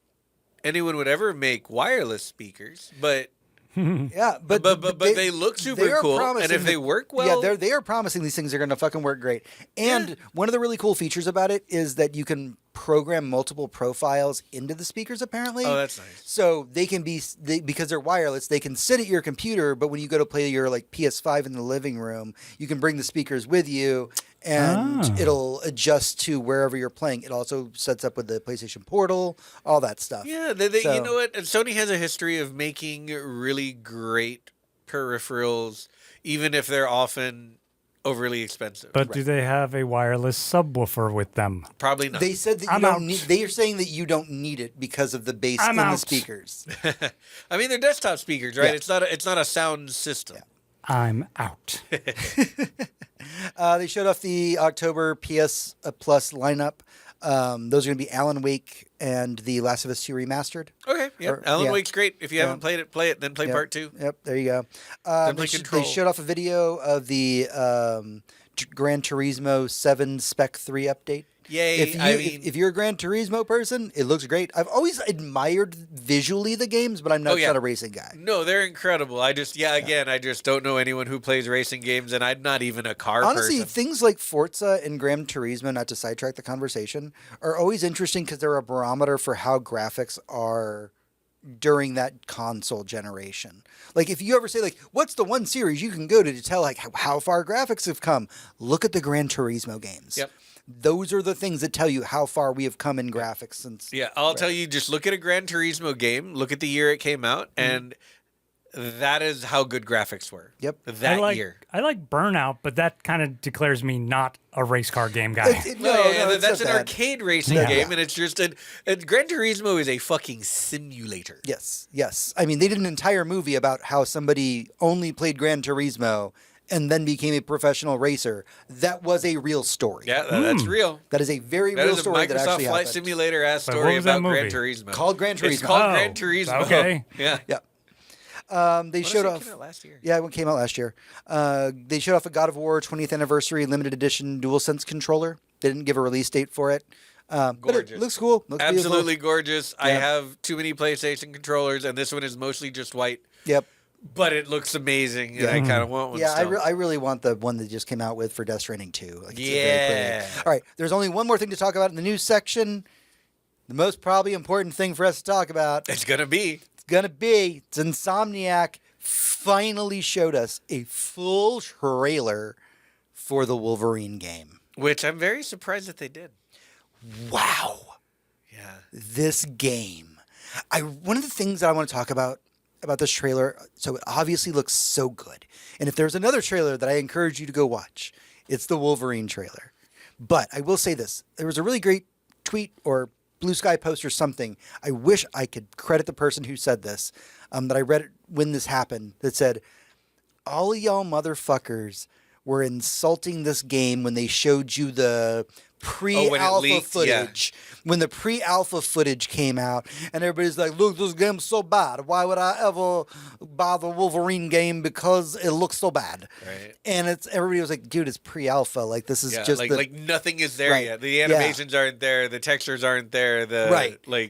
Speaker 2: anyone would ever make wireless speakers, but...
Speaker 1: Yeah, but
Speaker 2: they look super cool, and if they work well,
Speaker 1: they are promising these things are going to fucking work great. And one of the really cool features about it is that you can program multiple profiles into the speakers. Apparently,
Speaker 2: oh, that's nice.
Speaker 1: So they can because they're wireless. They can sit at your computer, but when you go to play your like PS5 in the living room, you can bring the speakers with you. And it'll adjust to wherever you're playing. It also sets up with the PlayStation Portal, all that stuff.
Speaker 2: Yeah, you know what? Sony has a history of making really great peripherals, even if they're often overly expensive.
Speaker 3: But do they have a wireless subwoofer with them?
Speaker 2: Probably not.
Speaker 1: They said that you don't need. They are saying that you don't need it because of the bass in the speakers.
Speaker 2: I mean, they're desktop speakers, right?
Speaker 1: Yeah.
Speaker 2: It's not a sound system.
Speaker 1: Yeah.
Speaker 3: I'm out.
Speaker 1: They showed off the October PS Plus lineup. Those are going to be Alan Wake and The Last of Us 2 Remastered.
Speaker 2: Okay, yeah. Alan Wake's great. If you haven't played it, play it. Then play part 2.
Speaker 1: Yep, there you go.
Speaker 2: They
Speaker 1: showed off a video of the Gran Turismo 7 Spec 3 update.
Speaker 2: Yay!
Speaker 1: If you're a Gran Turismo person, it looks great. I've always admired visually the games, but I'm not a racing guy.
Speaker 2: No, they're incredible. I just don't know anyone who plays racing games, and I'm not even a car person.
Speaker 1: Honestly, things like Forza and Gran Turismo, not to sidetrack the conversation, are always interesting because they're a barometer for how graphics are during that console generation. Like if you ever say like, what's the one series you can go to tell like how far graphics have come? Look at the Gran Turismo games.
Speaker 2: Yep.
Speaker 1: Those are the things that tell you how far we have come in graphics since.
Speaker 2: Yeah, I'll tell you, just look at a Gran Turismo game, look at the year it came out, and that is how good graphics were.
Speaker 1: Yep.
Speaker 2: That year.
Speaker 3: I like Burnout, but that kind of declares me not a race car game guy.
Speaker 2: No, that's an arcade racing game, and it's just Gran Turismo is a fucking simulator.
Speaker 1: Yes. I mean, they did an entire movie about how somebody only played Gran Turismo and then became a professional racer. That was a real story.
Speaker 2: Yeah, that's real.
Speaker 1: That is a very real story that actually happened.
Speaker 2: Microsoft Flight Simulator ass story about Gran Turismo.
Speaker 1: Called Gran Turismo.
Speaker 2: It's called Gran Turismo.
Speaker 3: Okay.
Speaker 1: Yeah. They showed off.
Speaker 2: Came out last year.
Speaker 1: Yeah, it came out last year. They showed off a God of War 20th Anniversary Limited Edition DualSense controller. They didn't give a release date for it. But it looks cool.
Speaker 2: Absolutely gorgeous. Yeah. I have too many PlayStation controllers, and this one is mostly just white.
Speaker 1: Yep.
Speaker 2: But it looks amazing, and I kind of want one.
Speaker 1: Yeah,
Speaker 2: still.
Speaker 1: I really want the one that just came out with for Death Stranding 2. Like,
Speaker 2: yeah.
Speaker 1: All right, there's only one more thing to talk about in the news section. The most probably important thing for us to talk about.
Speaker 2: It's going to be.
Speaker 1: It's Insomniac finally showed us a full trailer for the Wolverine game.
Speaker 2: Which I'm very surprised that they did.
Speaker 1: Wow.
Speaker 2: Yeah.
Speaker 1: This game. One of the things that I want to talk about this trailer, so it obviously looks so good. And if there's another trailer that I encourage you to go watch, it's the Wolverine trailer. But I will say this. There was a really great tweet or Blue Sky post or something. I wish I could credit the person who said this, that I read it when this happened, that said, all of y'all motherfuckers were insulting this game when they showed you the pre-alpha footage. Yeah. When the pre-alpha footage came out, and everybody's like, look, this game's so bad. Why would I ever buy the Wolverine game? Because it looks so bad.
Speaker 2: Right.
Speaker 1: And everybody was like, dude, it's pre-alpha. Like, this is just
Speaker 2: like nothing is there yet. The animations aren't there. The textures aren't there.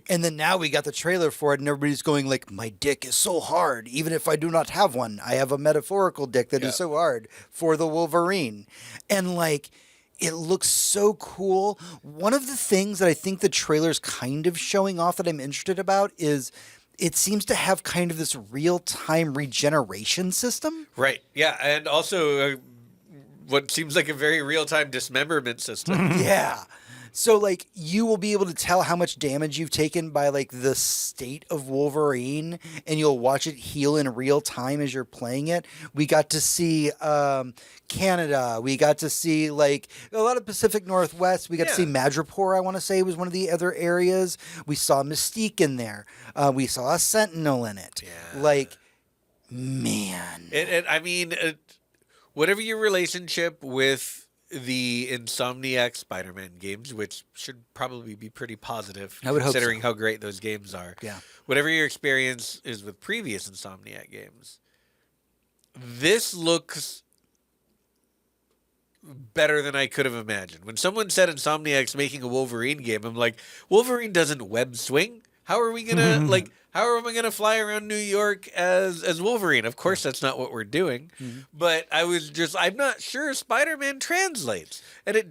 Speaker 2: And
Speaker 1: then now we got the trailer for it, and everybody's going like, my dick is so hard. Even if I do not have one, I have a metaphorical dick that is so hard for the Wolverine. And like, it looks so cool. One of the things that I think the trailer's kind of showing off that I'm interested about is it seems to have kind of this real-time regeneration system.
Speaker 2: Right. Yeah. And also what seems like a very real-time dismemberment system.
Speaker 1: Yeah. So, like, you will be able to tell how much damage you've taken by, like, the state of Wolverine, and you'll watch it heal in real time as you're playing it. We got to see Canada. We got to see, like, a lot of Pacific Northwest. We got to see Madripoor, I want to say, was one of the other areas. We saw Mystique in there. We saw a Sentinel in it.
Speaker 2: Yeah.
Speaker 1: Like, man.
Speaker 2: Whatever your relationship with the Insomniac Spider-Man games, which should probably be pretty positive,
Speaker 1: I would hope
Speaker 2: considering
Speaker 1: so.
Speaker 2: how great those games are.
Speaker 1: Yeah.
Speaker 2: Whatever your experience is with previous Insomniac games, this looks better than I could have imagined. When someone said Insomniac's making a Wolverine game, I'm like, Wolverine doesn't web swing. How are we gonna How am I gonna fly around New York as Wolverine? Of course, that's not what we're doing. But I'm not sure Spider-Man translates, and it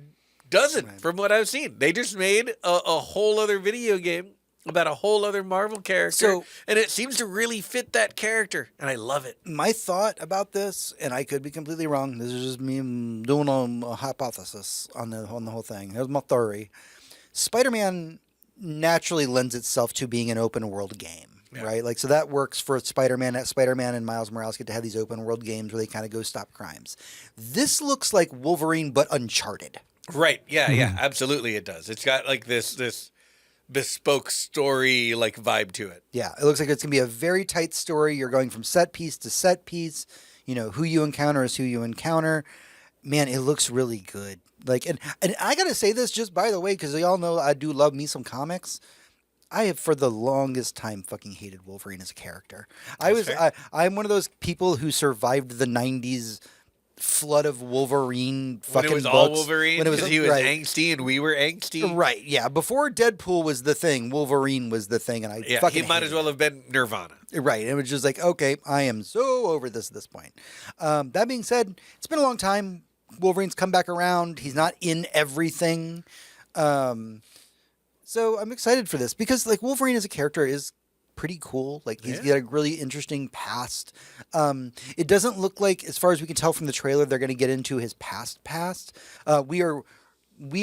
Speaker 2: doesn't from what I've seen. They just made a whole other video game about a whole other Marvel character, and it seems to really fit that character, and I love it.
Speaker 1: My thought about this, and I could be completely wrong. This is just me doing a hypothesis on the whole thing. Here's my theory: Spider-Man naturally lends itself to being an open world game, right? Like, so that works for Spider-Man. Spider-Man and Miles Morales get to have these open world games where they kind of go stop crimes. This looks like Wolverine, but Uncharted.
Speaker 2: Right? Yeah, yeah, absolutely. It does. It's got like this bespoke story like vibe to it.
Speaker 1: Yeah, it looks like it's gonna be a very tight story. You're going from set piece to set piece. You know, who you encounter is who you encounter. Man, it looks really good. Like, and I gotta say this just by the way, because y'all know I do love me some comics. I have for the longest time fucking hated Wolverine as a character. I'm one of those people who survived the '90s flood of Wolverine fucking
Speaker 2: books. When it was all Wolverine, because he was angsty and we were angsty.
Speaker 1: Right, yeah. Before Deadpool was the thing, Wolverine was the thing, and
Speaker 2: he might as well have been Nirvana.
Speaker 1: Right, it was just like, okay, I am so over this at this point. That being said, it's been a long time. Wolverine's come back around. He's not in everything. So I'm excited for this because, like, Wolverine as a character is pretty cool. Like, he's got a really interesting past. It doesn't look like, as far as we can tell from the trailer, they're going to get into his past. We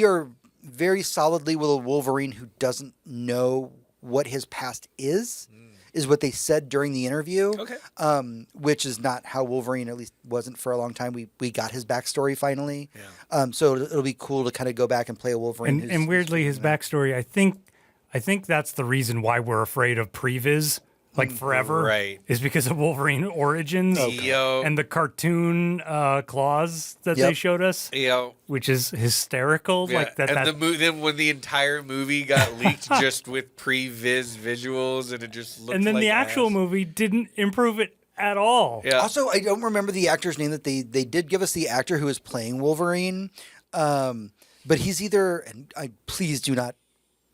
Speaker 1: are very solidly with a Wolverine who doesn't know what his past is what they said during the interview.
Speaker 2: Okay.
Speaker 1: Which is not how Wolverine, at least wasn't for a long time. We got his backstory finally.
Speaker 2: Yeah.
Speaker 1: So it'll be cool to kind of go back and play a Wolverine.
Speaker 3: And weirdly, his backstory, I think that's the reason why we're afraid of previs, like forever,
Speaker 2: right?
Speaker 3: Is because of Wolverine Origins and the cartoon claws that they showed us, which is hysterical.
Speaker 2: Yeah.
Speaker 3: Like that.
Speaker 2: And then when the entire movie got leaked just with previs visuals, and it just looked.
Speaker 3: And then
Speaker 2: like
Speaker 3: the actual movie didn't improve it at all.
Speaker 2: Yeah.
Speaker 1: Also, I don't remember the actor's name. That they did give us the actor who was playing Wolverine, but he's either, and please do not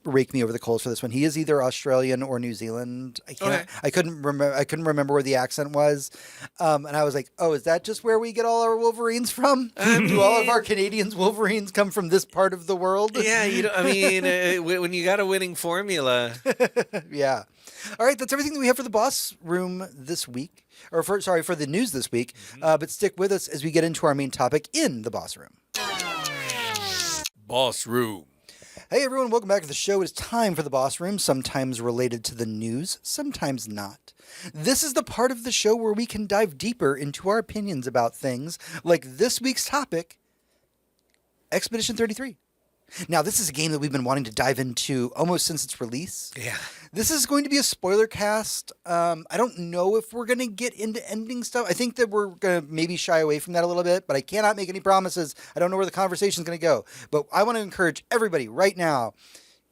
Speaker 1: rake me over the coals for this one. He is either Australian or New Zealand. I couldn't remember where the accent was, and I was like, "Oh, is that just where we get all our Wolverines from? Do all of our Canadians Wolverines come from this part of the world?"
Speaker 2: Yeah, when you got a winning formula.
Speaker 1: Yeah. All right, that's everything that we have for the boss room this week, or for the news this week. But stick with us as we get into our main topic in the boss room.
Speaker 2: Boss room.
Speaker 1: Hey everyone, welcome back to the show. It's time for the Boss Room, sometimes related to the news, sometimes not. This is the part of the show where we can dive deeper into our opinions about things, like this week's topic, Expedition 33. Now, this is a game that we've been wanting to dive into almost since its release.
Speaker 2: Yeah.
Speaker 1: This is going to be a spoiler cast. I don't know if we're going to get into ending stuff. I think that we're going to maybe shy away from that a little bit, but I cannot make any promises. I don't know where the conversation is going to go. But I want to encourage everybody right now,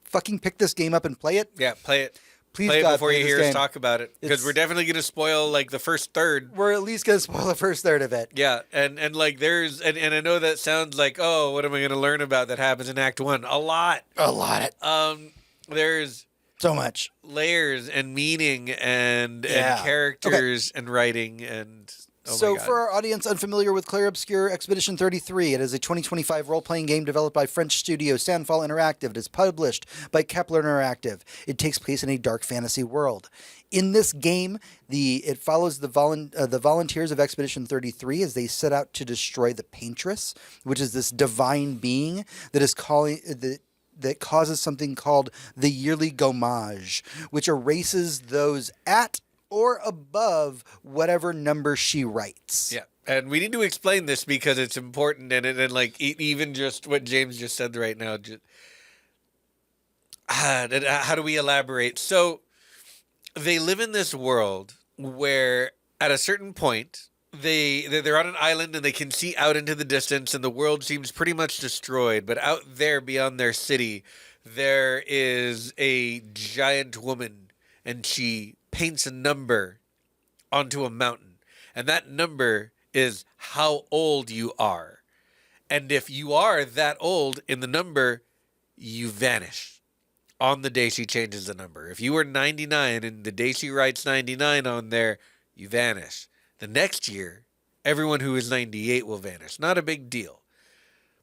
Speaker 1: fucking pick this game up and play it.
Speaker 2: Yeah, play it.
Speaker 1: Please,
Speaker 2: play
Speaker 1: God,
Speaker 2: it before you hear us talk about it, because
Speaker 1: It's-
Speaker 2: we're definitely going to spoil like the first third.
Speaker 1: We're at least going to spoil the first third of it.
Speaker 2: Yeah, and like there's and I know that sounds like, oh, what am I going to learn about that happens in Act 1? A lot. There's
Speaker 1: So much.
Speaker 2: layers and meaning and characters and writing and
Speaker 1: So for our audience unfamiliar with Clair Obscur, Expedition 33, it is a 2025 role-playing game developed by French studio Sandfall Interactive. It is published by Kepler Interactive. It takes place in a dark fantasy world. In this game, it follows the volunteers of Expedition 33 as they set out to destroy the Paintress, which is this divine being that is that causes something called the yearly gommage, which erases those at or above whatever number she writes.
Speaker 2: Yeah. And we need to explain this because it's important, and like even just what James just said right now. How do we elaborate? So they live in this world where at a certain point they're on an island and they can see out into the distance and the world seems pretty much destroyed. But out there beyond their city, there is a giant woman and she paints a number onto a mountain. And that number is how old you are. And if you are that old in the number, you vanish on the day she changes the number. If you were 99 and the day she writes 99 on there, you vanish. The next year, everyone who is 98 will vanish. Not a big deal.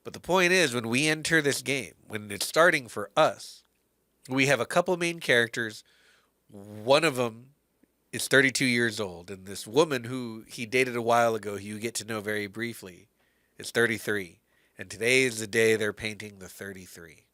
Speaker 2: But the point is, when we enter this game, when it's starting for us, we have a couple main characters. One of them is 32 years old, and this woman who he dated a while ago, who you get to know very briefly, is 33. And today is the day they're painting the 33.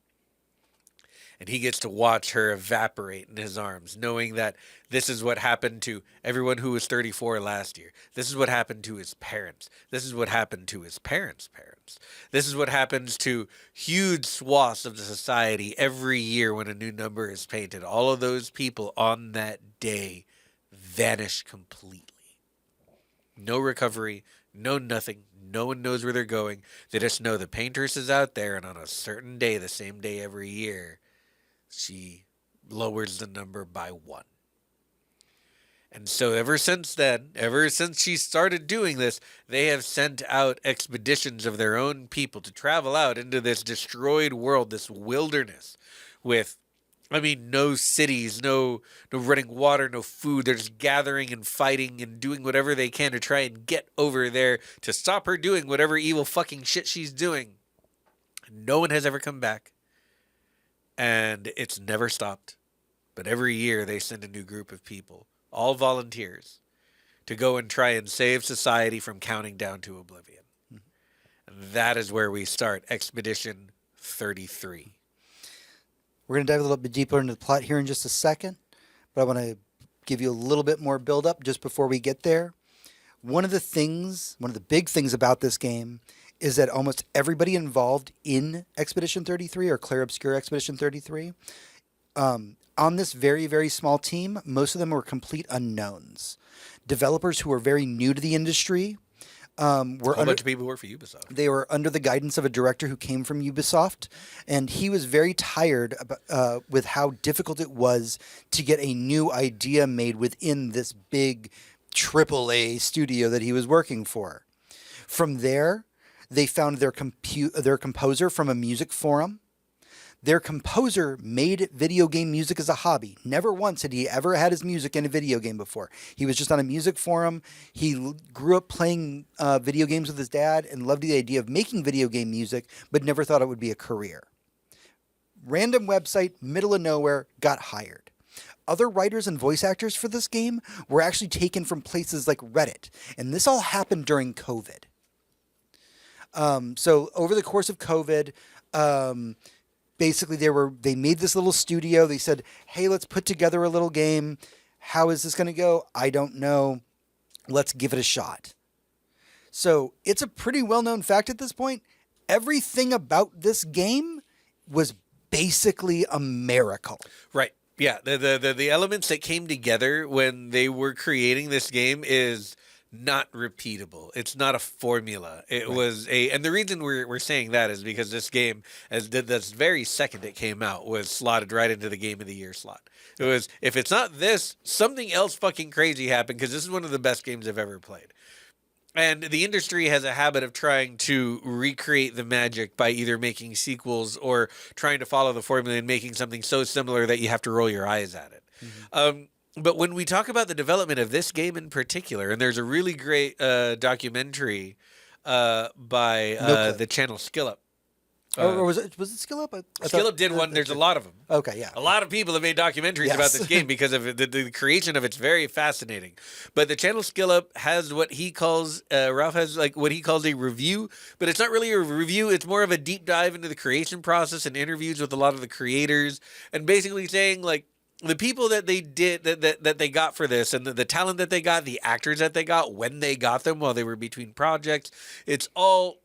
Speaker 2: And he gets to watch her evaporate in his arms, knowing that this is what happened to everyone who was 34 last year. This is what happened to his parents. This is what happened to his parents' parents. This is what happens to huge swaths of the society every year when a new number is painted. All of those people on that day vanish completely. No recovery, no nothing. No one knows where they're going. They just know the paintress is out there, and on a certain day, the same day every year, she lowers the number by 1. And so ever since then, ever since she started doing this, they have sent out expeditions of their own people to travel out into this destroyed world, this wilderness with, no cities, no running water, no food. They're just gathering and fighting and doing whatever they can to try and get over there to stop her doing whatever evil fucking shit she's doing. No one has ever come back. And it's never stopped. But every year they send a new group of people, all volunteers, to go and try and save society from counting down to oblivion. Mm-hmm. And that is where we start Expedition 33.
Speaker 1: We're going to dive a little bit deeper into the plot here in just a second, but I want to give you a little bit more build up just before we get there. One of the big things about this game is that almost everybody involved in Expedition 33 or Clair Obscur Expedition 33, on this very, very small team, most of them were complete unknowns. Developers who were very new to the industry.
Speaker 2: A bunch of people work for Ubisoft.
Speaker 1: They were under the guidance of a director who came from Ubisoft, and he was very tired with how difficult it was to get a new idea made within this big AAA studio that he was working for. From there, they found their composer from a music forum. Their composer made video game music as a hobby. Never once had he ever had his music in a video game before. He was just on a music forum. He grew up playing video games with his dad and loved the idea of making video game music, but never thought it would be a career. Random website, middle of nowhere, got hired. Other writers and voice actors for this game were actually taken from places like Reddit, and this all happened during COVID. So over the course of COVID, basically they made this little studio. They said, hey, let's put together a little game. How is this going to go? I don't know. Let's give it a shot. So it's a pretty well-known fact at this point. Everything about this game was basically a miracle.
Speaker 2: Right. Yeah. The elements that came together when they were creating this game is not repeatable. It's not a formula. It was and the reason we're saying that is because this game, as did this very second it came out, was slotted right into the Game of the Year slot. It was, if it's not this, something else fucking crazy happened, because this is one of the best games I've ever played. And the industry has a habit of trying to recreate the magic by either making sequels or trying to follow the formula and making something so similar that you have to roll your eyes at it. Mm-hmm. But when we talk about the development of this game in particular, and there's a really great documentary by the channel Skill Up
Speaker 1: Or was it Skill Up?
Speaker 2: Skill Up did one. There's a lot of them.
Speaker 1: Okay, yeah.
Speaker 2: A lot of people have made documentaries about this game because of the creation of it's very fascinating. But the channel Skill Up has what he calls, Ralph has like what he calls a review, but it's not really a review. It's more of a deep dive into the creation process and interviews with a lot of the creators and basically saying like, the people that they did that they got for this and the talent that they got, the actors that they got, when they got them while they were between projects, it's all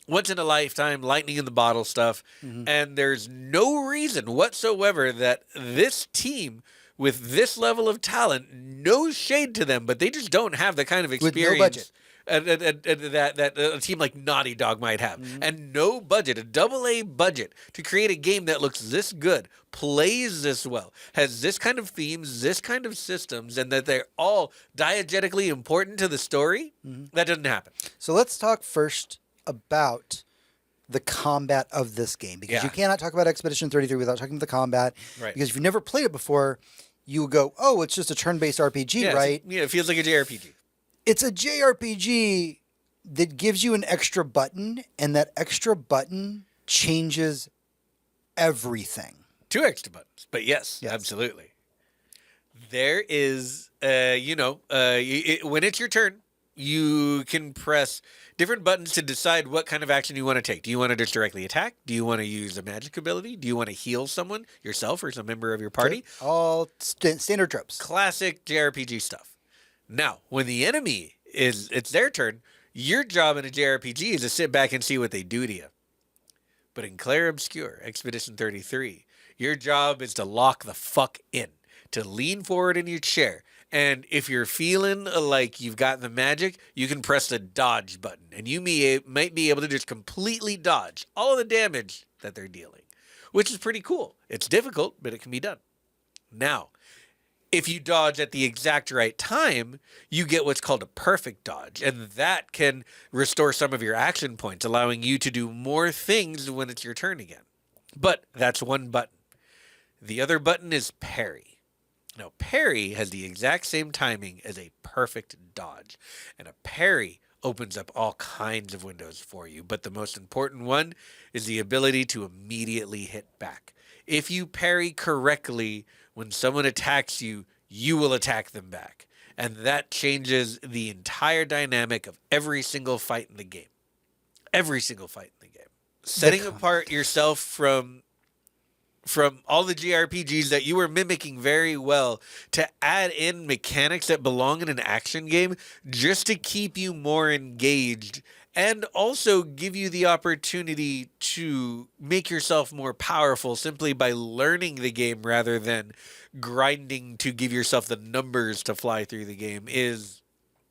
Speaker 2: once in a lifetime, lightning in the bottle stuff. Mm-hmm. And there's no reason whatsoever that this team with this level of talent, no shade to them, but they just don't have the kind of experience.
Speaker 1: With no budget.
Speaker 2: That a team like Naughty Dog might have. Mm-hmm. And no budget, a AA budget to create a game that looks this good, plays this well, has this kind of themes, this kind of systems, and that they're all diegetically important to the story. Mm-hmm. That doesn't happen.
Speaker 1: So let's talk first about the combat of this game, because you cannot talk about Expedition 33 without talking about the combat.
Speaker 2: Right.
Speaker 1: Because if you've never played it before, you would go, oh, it's just a turn-based RPG, right?
Speaker 2: Yeah, it feels like a JRPG.
Speaker 1: It's a JRPG that gives you an extra button, and that extra button changes everything.
Speaker 2: 2 extra buttons, but yes. Absolutely. There is, when it's your turn, you can press different buttons to decide what kind of action you want to take. Do you want to just directly attack? Do you want to use a magic ability? Do you want to heal someone, yourself, or some member of your party?
Speaker 1: All standard tropes.
Speaker 2: Classic JRPG stuff. Now, when the enemy it's their turn, your job in a JRPG is to sit back and see what they do to you. But in Clair Obscur, Expedition 33, your job is to lock the fuck in, to lean forward in your chair. And if you're feeling like you've got the magic, you can press the dodge button. And you might be able to just completely dodge all the damage that they're dealing, which is pretty cool. It's difficult, but it can be done. Now, if you dodge at the exact right time, you get what's called a perfect dodge. And that can restore some of your action points, allowing you to do more things when it's your turn again. But that's one button. The other button is parry. Now, parry has the exact same timing as a perfect dodge. And a parry opens up all kinds of windows for you. But the most important one is the ability to immediately hit back. If you parry correctly, when someone attacks you, you will attack them back. And that changes the entire dynamic of every single fight in the game. Every single fight in the game. Setting apart yourself from all the JRPGs that you were mimicking very well to add in mechanics that belong in an action game just to keep you more engaged and also give you the opportunity to make yourself more powerful simply by learning the game rather than grinding to give yourself the numbers to fly through the game is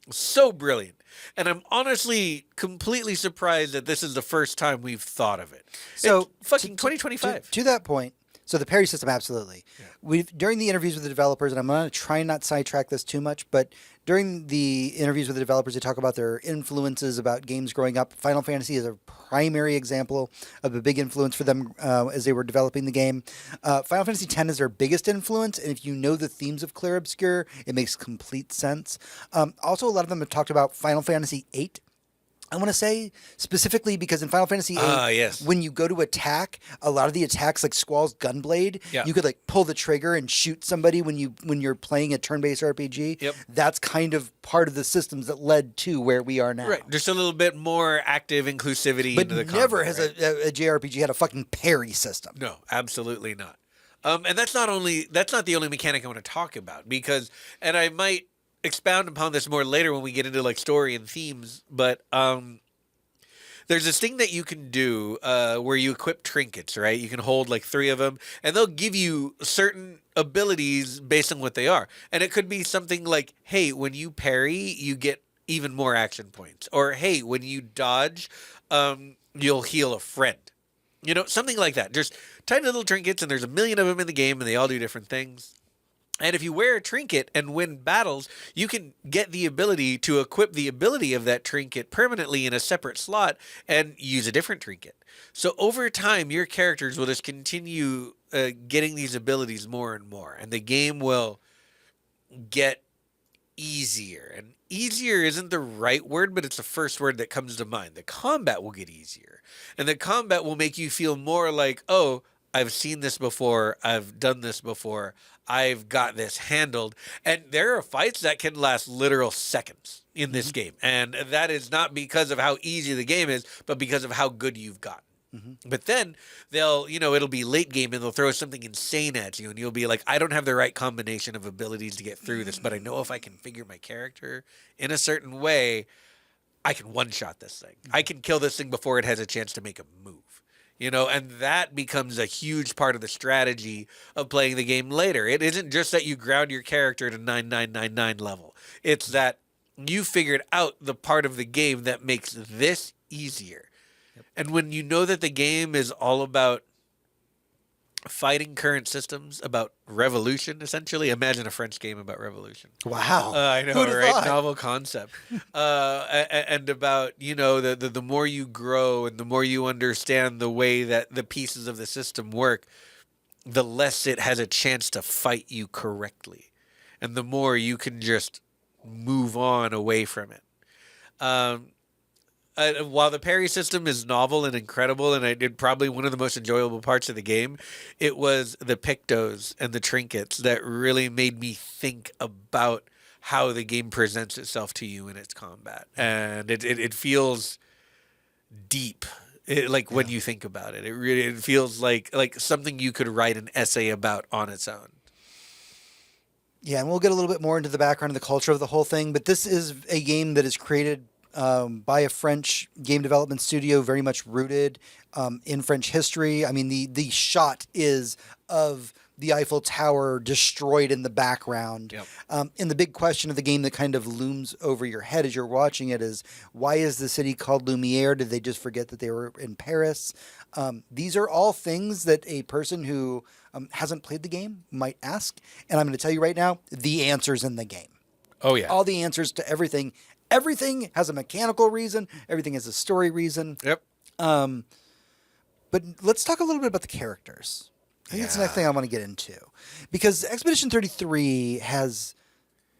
Speaker 2: so brilliant. And I'm honestly completely surprised that this is the first time we've thought of it.
Speaker 1: So
Speaker 2: it's fucking 2025.
Speaker 1: To that point, so the parry system, absolutely. Yeah. During the interviews with the developers, and I'm going to try and not sidetrack this too much, but during the interviews with the developers, they talk about their influences about games growing up. Final Fantasy is a primary example of a big influence for them as they were developing the game. Final Fantasy X is their biggest influence, and if you know the themes of Clair Obscur, it makes complete sense. Also, a lot of them have talked about Final Fantasy VIII. I want to say specifically because in Final Fantasy VIII, when you go to attack, a lot of the attacks, like Squall's Gunblade, you could like pull the trigger and shoot somebody when you're playing a turn-based RPG.
Speaker 2: Yep.
Speaker 1: That's kind of part of the systems that led to where we are now.
Speaker 2: Right. Just a little bit more active inclusivity
Speaker 1: but
Speaker 2: into the
Speaker 1: never
Speaker 2: combat,
Speaker 1: has a JRPG had a fucking parry system.
Speaker 2: No, absolutely not. And that's not the only mechanic I want to talk about and I might expound upon this more later when we get into like story and themes, but there's this thing that you can do where you equip trinkets, right? You can hold like 3 of them and they'll give you certain abilities based on what they are. And it could be something like, hey, when you parry, you get even more action points. Or hey, when you dodge, you'll heal a friend. You know, something like that. Just tiny little trinkets, and there's a million of them in the game and they all do different things. And if you wear a trinket and win battles, you can get the ability to equip the ability of that trinket permanently in a separate slot and use a different trinket. So over time, your characters will just continue getting these abilities more and more. And the game will get easier. And easier isn't the right word, but it's the first word that comes to mind. The combat will get easier. And the combat will make you feel more like, oh, I've seen this before. I've done this before. I've got this handled. And there are fights that can last literal seconds in this game. And that is not because of how easy the game is, but because of how good you've gotten. But then it'll be late game and they'll throw something insane at you and you'll be like, I don't have the right combination of abilities to get through this, but I know if I can figure my character in a certain way, I can one-shot this thing. I can kill this thing before it has a chance to make a move. And that becomes a huge part of the strategy of playing the game later. It isn't just that you ground your character to 9999 level. It's that you figured out the part of the game that makes this easier. And when you know that the game is all about fighting current systems, about revolution, essentially. Imagine a French game about revolution.
Speaker 1: Wow.
Speaker 2: I know, right? Novel concept. And about, the more you grow and the more you understand the way that the pieces of the system work, the less it has a chance to fight you correctly. And the more you can just move on away from it. While the parry system is novel and incredible, and I did probably one of the most enjoyable parts of the game, it was the pictos and the trinkets that really made me think about how the game presents itself to you in its combat. And it feels deep, when you think about it. It feels like something you could write an essay about on its own.
Speaker 1: Yeah, and we'll get a little bit more into the background and the culture of the whole thing, but this is a game that is created by a French game development studio, very much rooted in French history. I mean, the shot is of the Eiffel Tower destroyed in the background.
Speaker 2: Yep.
Speaker 1: And the big question of the game that kind of looms over your head as you're watching it is, why is the city called Lumiere? Did they just forget that they were in Paris? These are all things that a person who hasn't played the game might ask. And I'm going to tell you right now, the answer's in the game.
Speaker 2: Oh, yeah.
Speaker 1: All the answers to everything. Everything has a mechanical reason. Everything has a story reason.
Speaker 2: Yep.
Speaker 1: But let's talk a little bit about the characters. I think that's the next thing I want to get into. Because Expedition 33 has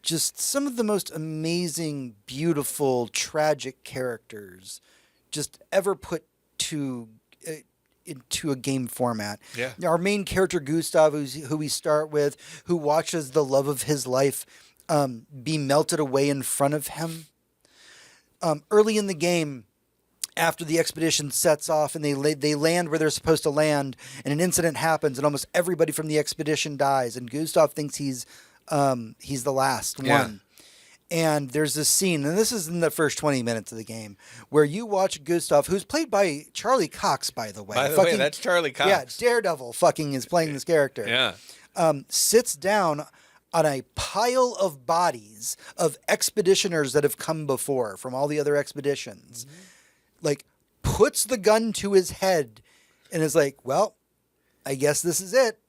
Speaker 1: just some of the most amazing, beautiful, tragic characters just ever put into a game format.
Speaker 2: Yeah.
Speaker 1: Our main character, Gustav, who we start with, who watches the love of his life be melted away in front of him. Early in the game, after the expedition sets off and they land where they're supposed to land, and an incident happens, and almost everybody from the expedition dies, and Gustav thinks he's the last one. And there's this scene, and this is in the first 20 minutes of the game, where you watch Gustav, who's played by Charlie Cox, by the way.
Speaker 2: By the way, that's Charlie Cox.
Speaker 1: Yeah, Daredevil is playing this character.
Speaker 2: Yeah.
Speaker 1: Sits down on a pile of bodies of expeditioners that have come before from all the other expeditions. Puts the gun to his head and is like, well, I guess this is it.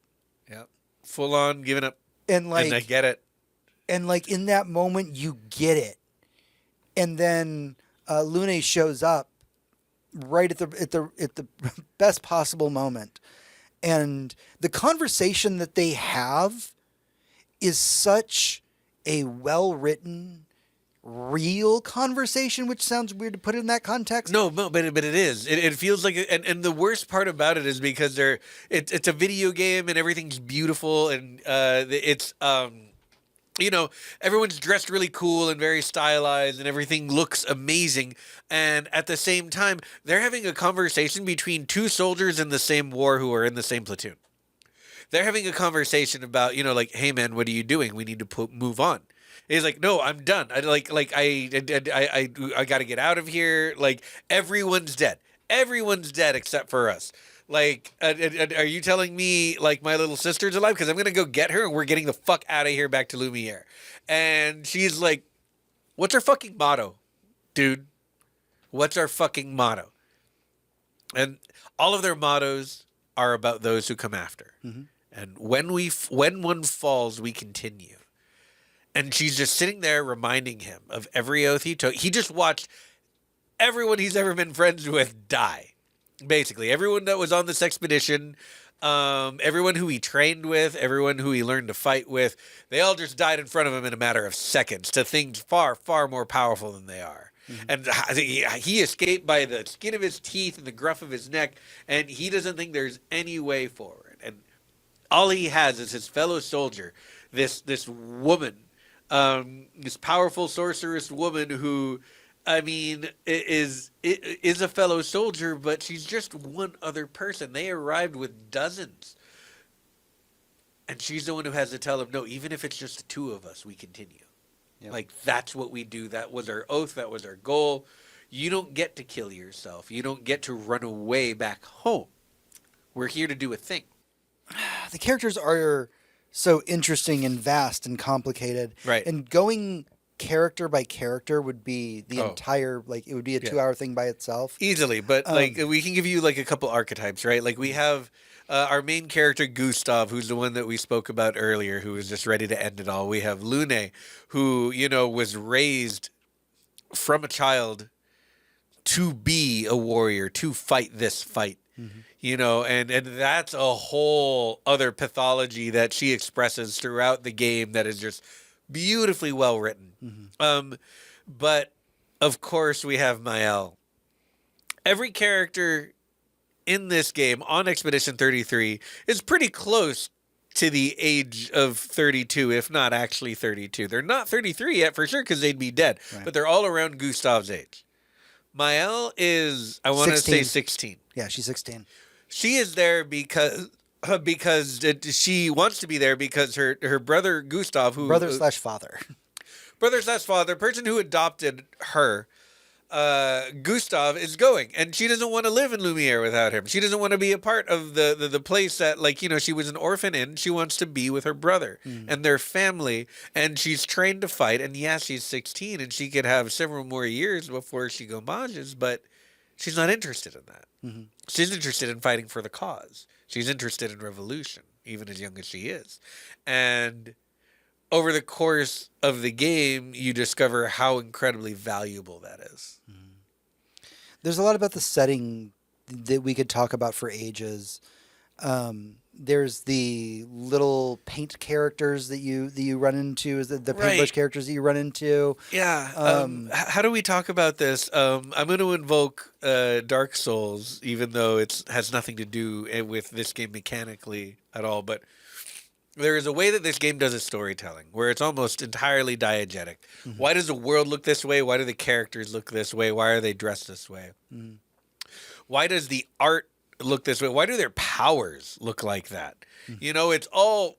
Speaker 2: Yep. Full on giving up.
Speaker 1: And
Speaker 2: I get it.
Speaker 1: And in that moment, you get it. And then Lune shows up right at the best possible moment. And the conversation that they have is such a well-written, real conversation, which sounds weird to put it in that context.
Speaker 2: No, but it is. It feels like, and the worst part about it is because it's a video game and everything's beautiful and it's everyone's dressed really cool and very stylized and everything looks amazing. And at the same time, they're having a conversation between two soldiers in the same war who are in the same platoon. They're having a conversation about, hey man, what are you doing? We need to move on. He's like, no, I'm done. I got to get out of here. Everyone's dead. Everyone's dead except for us. Are you telling me my little sister's alive? Because I'm going to go get her and we're getting the fuck out of here back to Lumiere. And she's like, what's our fucking motto, dude? What's our fucking motto? And all of their mottos are about those who come after. Mm-hmm. And when one falls, we continue. And she's just sitting there reminding him of every oath he took. He just watched everyone he's ever been friends with die. Basically, everyone that was on this expedition Everyone who he trained with, everyone who he learned to fight with, they all just died in front of him in a matter of seconds to things far, far more powerful than they are. And he escaped by the skin of his teeth and the gruff of his neck, and he doesn't think there's any way forward. And all he has is his fellow soldier, this woman, this powerful sorceress woman who, I mean, is a fellow soldier, but she's just one other person. They arrived with dozens. And she's the one who has to tell them, no, even if it's just the two of us, we continue. Yep. Like, that's what we do. That was our oath. That was our goal. You don't get to kill yourself. You don't get to run away back home. We're here to do a thing.
Speaker 1: The characters are so interesting and vast and complicated.
Speaker 2: Right.
Speaker 1: And going character by character would be the entire, like, it would be a 2-hour thing by itself.
Speaker 2: Easily. But, like, we can give you, like, a couple archetypes, right? Like, we have our main character, Gustav, who's the one that we spoke about earlier, who is just ready to end it all. We have Lune, who, you know, was raised from a child to be a warrior, to fight this fight. Mm-hmm. You know, and that's a whole other pathology that she expresses throughout the game that is just beautifully well written. Mm-hmm. But, of course, we have Mael. Every character in this game on Expedition 33 is pretty close to the age of 32, if not actually 32. They're not 33 yet for sure because they'd be dead, right. But they're all around Gustav's age. Mael is, I want to say 16.
Speaker 1: Yeah, she's 16.
Speaker 2: She is there because she wants to be there because her brother Gustav, who
Speaker 1: brother/father,
Speaker 2: person who adopted her, Gustav, is going, and she doesn't want to live in Lumiere without him. She doesn't want to be a part of the place that, like, you know, she was an orphan in. She wants to be with her brother and their family, and she's trained to fight. And yes, she's 16, and she could have several more years before she gomages, but she's not interested in that. Mm-hmm. She's interested in fighting for the cause. She's interested in revolution, even as young as she is. And over the course of the game, you discover how incredibly valuable that is. Mm-hmm.
Speaker 1: There's a lot about the setting that we could talk about for ages. There's the little paint characters that you run into, the paintbrush characters that you run into.
Speaker 2: Yeah. How do we talk about this? I'm going to invoke Dark Souls, even though it has nothing to do with this game mechanically at all. But there is a way that this game does its storytelling, where it's almost entirely diegetic. Mm-hmm. Why does the world look this way? Why do the characters look this way? Why are they dressed this way? Mm-hmm. Why does the art look this way? Why do their powers look like that? Mm-hmm. You know, it's all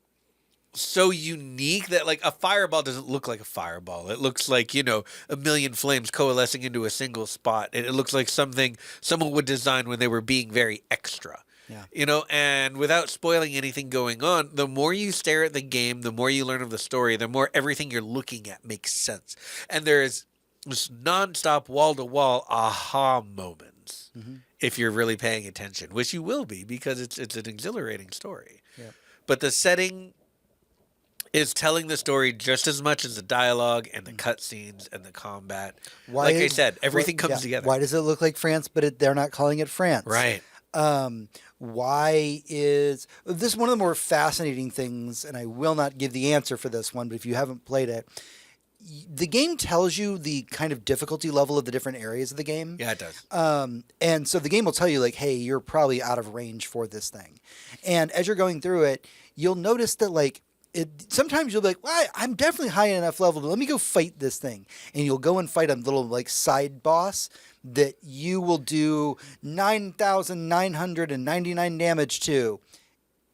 Speaker 2: so unique that, like, a fireball doesn't look like a fireball. It looks like, you know, a million flames coalescing into a single spot. It looks like something someone would design when they were being very extra. Yeah. You know, and without spoiling anything going on, the more you stare at the game, the more you learn of the story, the more everything you're looking at makes sense. And there is this nonstop wall-to-wall aha moments. Mm-hmm. If you're really paying attention, which you will be because it's an exhilarating story. Yeah. But the setting is telling the story just as much as the dialogue and the cutscenes and the combat. Like I said, everything comes together.
Speaker 1: Why does it look like France, but they're not calling it France?
Speaker 2: Right.
Speaker 1: Why is this one of the more fascinating things, and I will not give the answer for this one, but if you haven't played it, the game tells you the kind of difficulty level of the different areas of the game.
Speaker 2: Yeah, it does.
Speaker 1: And so the game will tell you, like, hey, you're probably out of range for this thing. And as you're going through it, you'll notice that, like, sometimes you'll be like, well, I'm definitely high enough level. Let me go fight this thing. And you'll go and fight a little, like, side boss that you will do 9,999 damage to,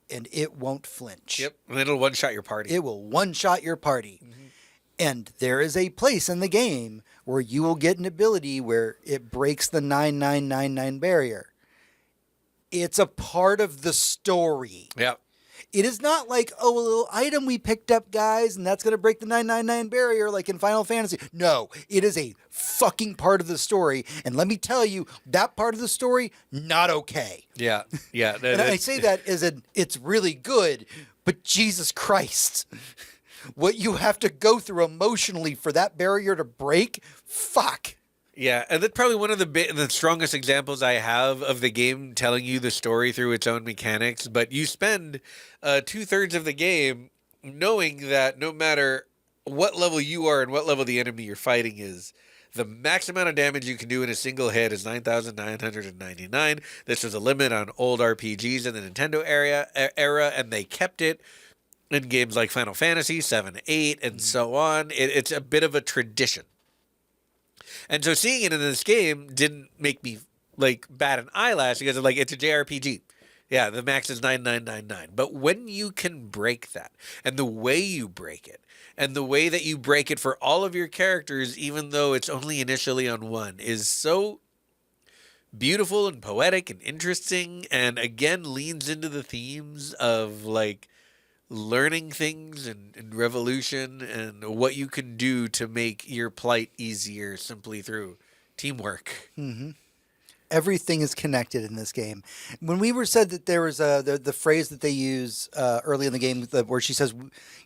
Speaker 1: and it won't flinch.
Speaker 2: Yep, and it'll one-shot your party.
Speaker 1: It will one-shot your party. Mm-hmm. And there is a place in the game where you will get an ability where it breaks the 9999 barrier. It's a part of the story.
Speaker 2: Yep.
Speaker 1: It is not like, oh, a little item we picked up, guys, and that's going to break the 999 barrier like in Final Fantasy. No, it is a fucking part of the story. And let me tell you, that part of the story, not okay.
Speaker 2: Yeah, yeah.
Speaker 1: And I say that as it's really good, but Jesus Christ. What you have to go through emotionally for that barrier to break, fuck.
Speaker 2: Yeah, and that's probably one of the strongest examples I have of the game telling you the story through its own mechanics. But you spend 2/3 of the game knowing that no matter what level you are and what level the enemy you're fighting is, the max amount of damage you can do in a single hit is 9,999. This was a limit on old RPGs in the Nintendo era, and they kept it in games like Final Fantasy 7, 8, and so on. It's a bit of a tradition. And so seeing it in this game didn't make me like bat an eyelash because of, like, it's a JRPG. Yeah, the max is 9,999. But when you can break that, and the way you break it, and the way that you break it for all of your characters, even though it's only initially on one, is so beautiful and poetic and interesting, and again leans into the themes of like learning things and revolution and what you can do to make your plight easier simply through teamwork.
Speaker 1: Mm-hmm. Everything is connected in this game. When we were said that there was the phrase that they use early in the game where she says,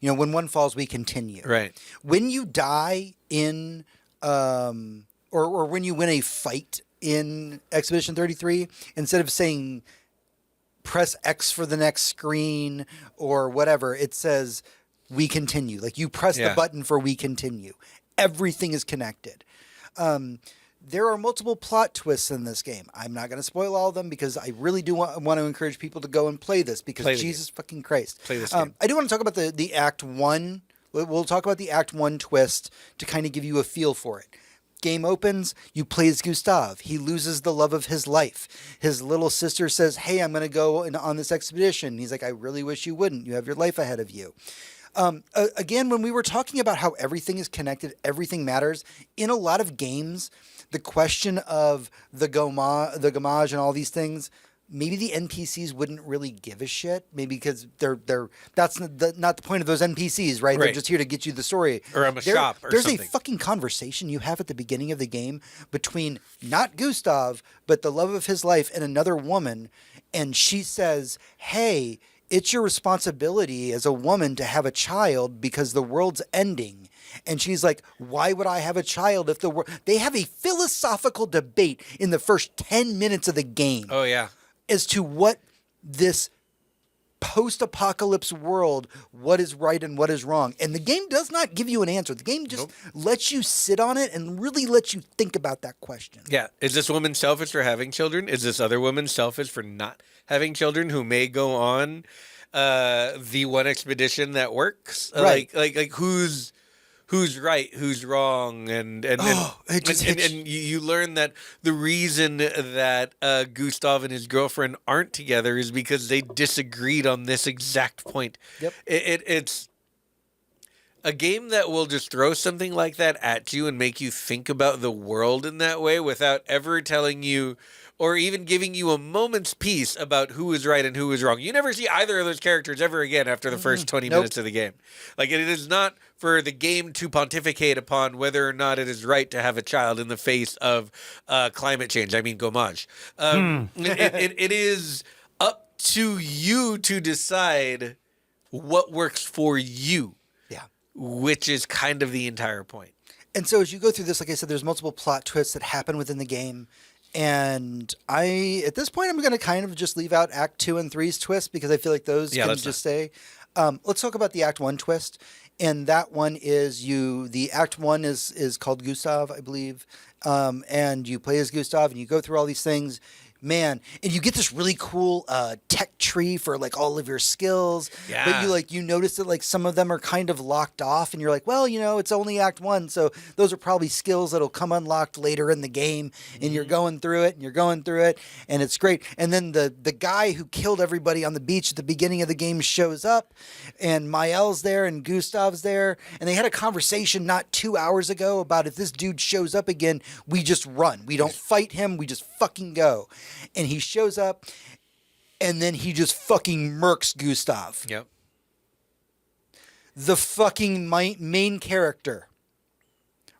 Speaker 1: you know, when one falls, we continue.
Speaker 2: Right.
Speaker 1: When you die in, or when you win a fight in Expedition 33, instead of saying press X for the next screen or whatever, it says we continue. Like you press the button for we continue. Everything is connected. There are multiple plot twists in this game. I'm not going to spoil all of them because I really do want to encourage people to go and play this because Jesus fucking Christ.
Speaker 2: Play this game.
Speaker 1: I do want to talk about the Act 1. We'll talk about the Act 1 twist to kind of give you a feel for it. Game opens, you play as Gustav. He loses the love of his life. His little sister says, hey, I'm going to go on this expedition. He's like, I really wish you wouldn't. You have your life ahead of you. Again, when we were talking about how everything is connected, everything matters, in a lot of games, the question of the gommage and all these things, maybe the NPCs wouldn't really give a shit. Maybe because that's not the point of those NPCs, right? They're just here to get you the story.
Speaker 2: Or I'm a shop or
Speaker 1: there's
Speaker 2: something.
Speaker 1: There's a fucking conversation you have at the beginning of the game between not Gustav, but the love of his life and another woman. And she says, hey, it's your responsibility as a woman to have a child because the world's ending. And she's like, why would I have a child if the world... They have a philosophical debate in the first 10 minutes of the game.
Speaker 2: Oh, yeah.
Speaker 1: As to what this post-apocalypse world, what is right and what is wrong. And the game does not give you an answer. The game just lets you sit on it and really lets you think about that question.
Speaker 2: Yeah. Is this woman selfish for having children? Is this other woman selfish for not having children who may go on the one expedition that works?
Speaker 1: Right.
Speaker 2: Like who's right, who's wrong, and you learn that the reason that Gustav and his girlfriend aren't together is because they disagreed on this exact point.
Speaker 1: Yep.
Speaker 2: It's a game that will just throw something like that at you and make you think about the world in that way without ever telling you or even giving you a moment's peace about who is right and who is wrong. You never see either of those characters ever again after the first 20 minutes of the game. Like, it is not for the game to pontificate upon whether or not it is right to have a child in the face of climate change. I mean, gommage. It is up to you to decide what works for you.
Speaker 1: Yeah.
Speaker 2: Which is kind of the entire point.
Speaker 1: And so as you go through this, like I said, there's multiple plot twists that happen within the game. And at this point, I'm going to kind of just leave out Act 2 and 3's twist because I feel like those can just stay. Let's talk about the Act 1 twist. And that one is the Act 1 is called Gustav, I believe. And you play as Gustav and you go through all these things. Man, and you get this really cool tech tree for like all of your skills.
Speaker 2: Yeah.
Speaker 1: But you notice that like some of them are kind of locked off and you're like, well, it's only Act 1. So those are probably skills that'll come unlocked later in the game. And you're going through it and it's great. And then the guy who killed everybody on the beach at the beginning of the game shows up and Mael's there and Gustav's there. And they had a conversation not 2 hours ago about if this dude shows up again, we just run. We don't fight him. We just fucking go. And he shows up, and then he just fucking murks Gustav.
Speaker 2: Yep.
Speaker 1: The fucking main character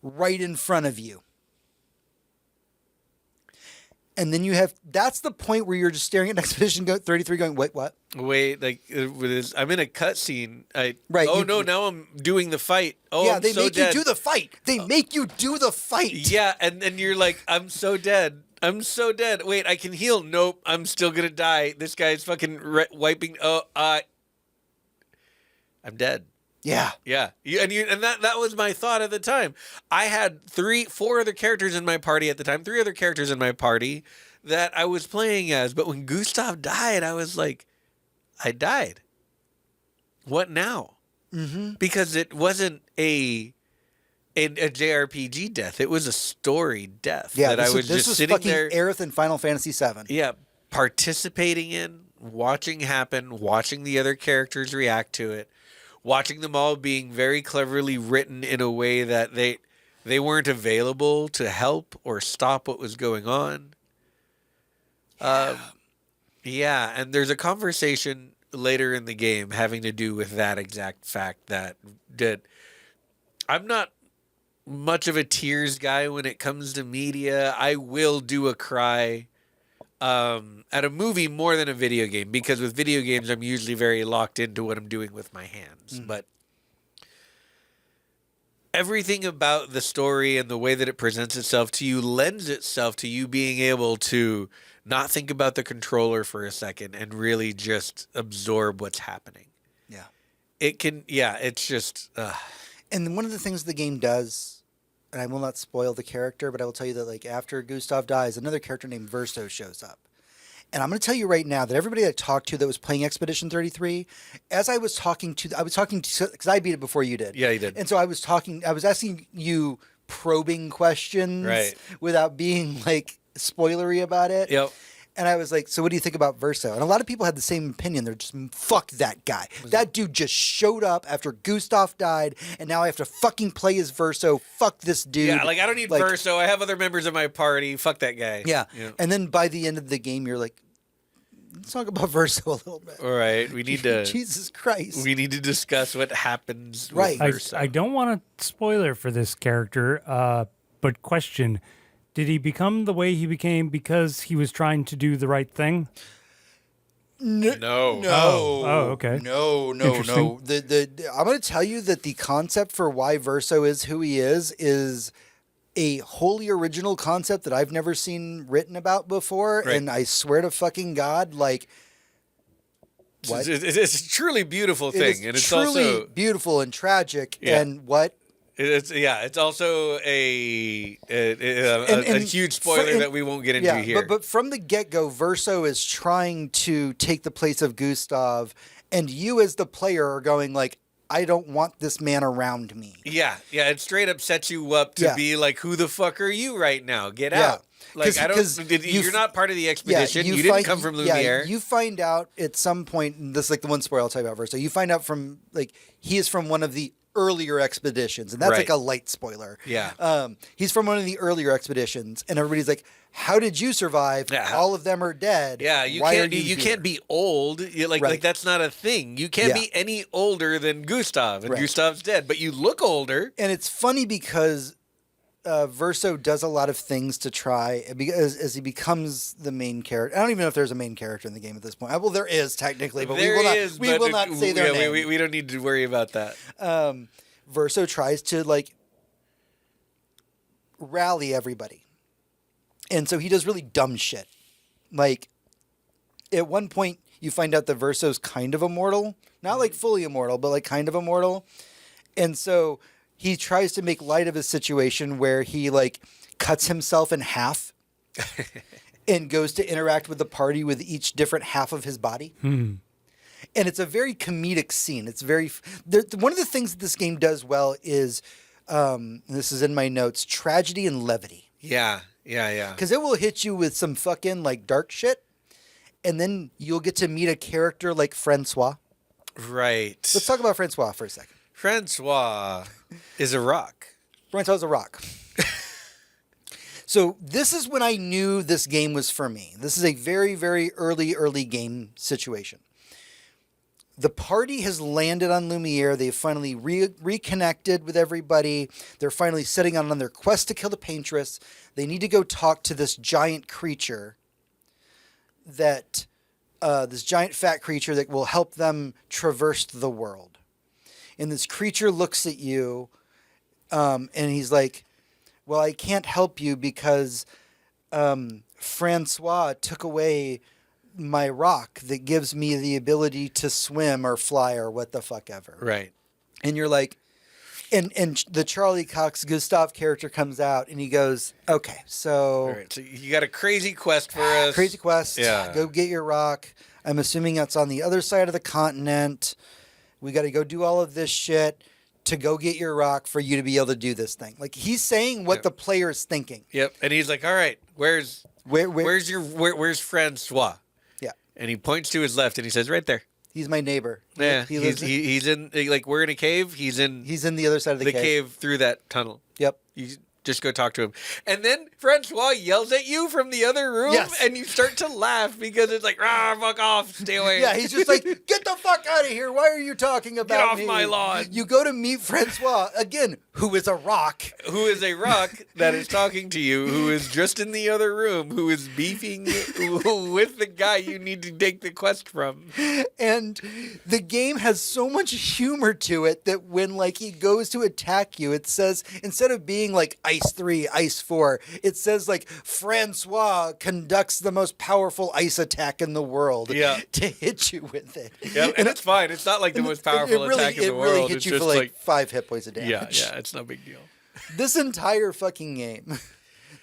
Speaker 1: right in front of you. And then that's the point where you're just staring at Expedition 33 going, wait, what?
Speaker 2: Wait, like, I'm in a cutscene.
Speaker 1: Right.
Speaker 2: Oh, no, now I'm doing the fight. Oh,
Speaker 1: yeah, they make you do the fight. They make you do the fight.
Speaker 2: Yeah, and then you're like, I'm so dead. I'm so dead. Wait, I can heal. Nope, I'm still going to die. This guy's fucking wiping. I'm dead.
Speaker 1: Yeah.
Speaker 2: Yeah. And that was my thought at the time. I had 4 other characters in my party at the time, 3 other characters in my party that I was playing as. But when Gustav died, I was like, I died. What now?
Speaker 1: Mm-hmm.
Speaker 2: Because it wasn't a JRPG death. It was a story death.
Speaker 1: Yeah,
Speaker 2: that I was just sitting
Speaker 1: fucking
Speaker 2: there.
Speaker 1: Aerith in Final Fantasy VII.
Speaker 2: Yeah. Participating in, watching happen, watching the other characters react to it. Watching them all being very cleverly written in a way that they weren't available to help or stop what was going on. Yeah, and there's a conversation later in the game having to do with that exact fact that I'm not much of a tears guy when it comes to media. I will do a cry at a movie more than a video game, because with video games I'm usually very locked into what I'm doing with my hands. But everything about the story and the way that it presents itself to you lends itself to you being able to not think about the controller for a second and really just absorb what's happening.
Speaker 1: Yeah.
Speaker 2: It's just...
Speaker 1: And one of the things the game does, and I will not spoil the character, but I will tell you that like after Gustav dies, another character named Verso shows up. And I'm going to tell you right now that everybody I talked to that was playing Expedition 33, as I was talking to, because I beat it before you did.
Speaker 2: Yeah, you did.
Speaker 1: And so I was asking you probing questions without being like spoilery about it.
Speaker 2: Yep.
Speaker 1: And I was like, so what do you think about Verso? And a lot of people had the same opinion. They're just, fuck that guy. That dude just showed up after Gustav died, and now I have to fucking play as Verso. Fuck this dude.
Speaker 2: Yeah, like, I don't need Verso. I have other members of my party. Fuck that guy.
Speaker 1: Yeah. And then by the end of the game, you're like, let's talk about Verso a little bit.
Speaker 2: All right. We need to...
Speaker 1: Jesus Christ.
Speaker 2: We need to discuss what happens with Verso.
Speaker 3: I don't want to spoiler for this character, but question... Did he become the way he became because he was trying to do the right thing?
Speaker 2: No.
Speaker 3: Oh, okay.
Speaker 1: No. I'm going to tell you that the concept for why Verso is who he is a wholly original concept that I've never seen written about before. Right. And I swear to fucking God, like... What?
Speaker 2: It's a truly beautiful thing.
Speaker 1: It's truly also beautiful and tragic.
Speaker 2: Yeah.
Speaker 1: And what...
Speaker 2: It's also a huge spoiler that we won't get into here.
Speaker 1: But from the get-go, Verso is trying to take the place of Gustav, and you as the player are going like, I don't want this man around me. Yeah,
Speaker 2: it straight up sets you up to be like, who the fuck are you right now? Get out. Like, you're not part of the expedition. You didn't come from Lumiere.
Speaker 1: You find out at some point, and this is like the one spoiler I'll tell you about Verso, you find out from, like, he is from one of the earlier expeditions, and that's like a light spoiler.
Speaker 2: Yeah.
Speaker 1: He's from one of the earlier expeditions, and everybody's like, how did you survive? Yeah. All of them are dead.
Speaker 2: Yeah, you can't be old. Like that's not a thing. You can't be any older than Gustav, and Gustav's dead, but you look older.
Speaker 1: And it's funny because Verso does a lot of things to try, as he becomes the main character. I don't even know if there's a main character in the game at this point. Well, there is technically, but we will not say their name.
Speaker 2: We don't need to worry about that.
Speaker 1: Verso tries to like rally everybody, and so he does really dumb shit. Like at one point, you find out that Verso's kind of immortal, not like fully immortal, but like kind of immortal, and so he tries to make light of his situation where he like cuts himself in half and goes to interact with the party with each different half of his body. And it's a very comedic scene. It's very one of the things that this game does well is, and this is in my notes, tragedy and levity.
Speaker 2: Yeah.
Speaker 1: Because it will hit you with some fucking like dark shit, and then you'll get to meet a character like Francois.
Speaker 2: Right.
Speaker 1: Let's talk about Francois for a second.
Speaker 2: Francois is a rock.
Speaker 1: Francois is a rock. So this is when I knew this game was for me. This is a very, very early game situation. the party has landed on Lumiere. They've finally reconnected with everybody. They're finally setting out on their quest to kill the Paintress. They need to go talk to this giant creature that, this giant fat creature that will help them traverse the world. And this creature looks at you, and he's like, well, I can't help you because Francois took away my rock that gives me the ability to swim or fly or what the fuck ever.
Speaker 2: Right.
Speaker 1: And you're like, and the Charlie Cox Gustav character comes out and he goes, okay, so.
Speaker 2: All right, so you got a crazy quest for us.
Speaker 1: Crazy quest.
Speaker 2: Yeah.
Speaker 1: Go get your rock. I'm assuming that's on the other side of the continent. We got to go do all of this shit to go get your rock for you to be able to do this thing. Like, he's saying what the player's thinking.
Speaker 2: Yep. And he's like, all right, where's Francois?
Speaker 1: Yeah.
Speaker 2: And he points to his left and he says, right there.
Speaker 1: He's my neighbor.
Speaker 2: Yeah.
Speaker 1: He's
Speaker 2: in, like, we're in a cave. He's in
Speaker 1: the other side of the
Speaker 2: cave through that tunnel.
Speaker 1: Yep.
Speaker 2: You just go talk to him. And then Francois yells at you from the other room, and you start to laugh because it's like, rah, fuck off, stay away.
Speaker 1: Yeah, he's just like, get the fuck out of here. Why are you talking about me?
Speaker 2: Get off my lawn.
Speaker 1: You go to meet Francois, again, who is a rock.
Speaker 2: Who is a rock that is talking to you, who is just in the other room, who is beefing with the guy you need to take the quest from.
Speaker 1: And the game has so much humor to it that when, like, he goes to attack you, it says, instead of being like Ice 3, Ice 4, it says, like, Francois conducts the most powerful ice attack in the world to hit you with it.
Speaker 2: Yeah, and it's fine. It's not like the most powerful attack in the world.
Speaker 1: It really hits you for like 5 hit points of damage.
Speaker 2: Yeah, it's no big deal.
Speaker 1: This entire fucking game,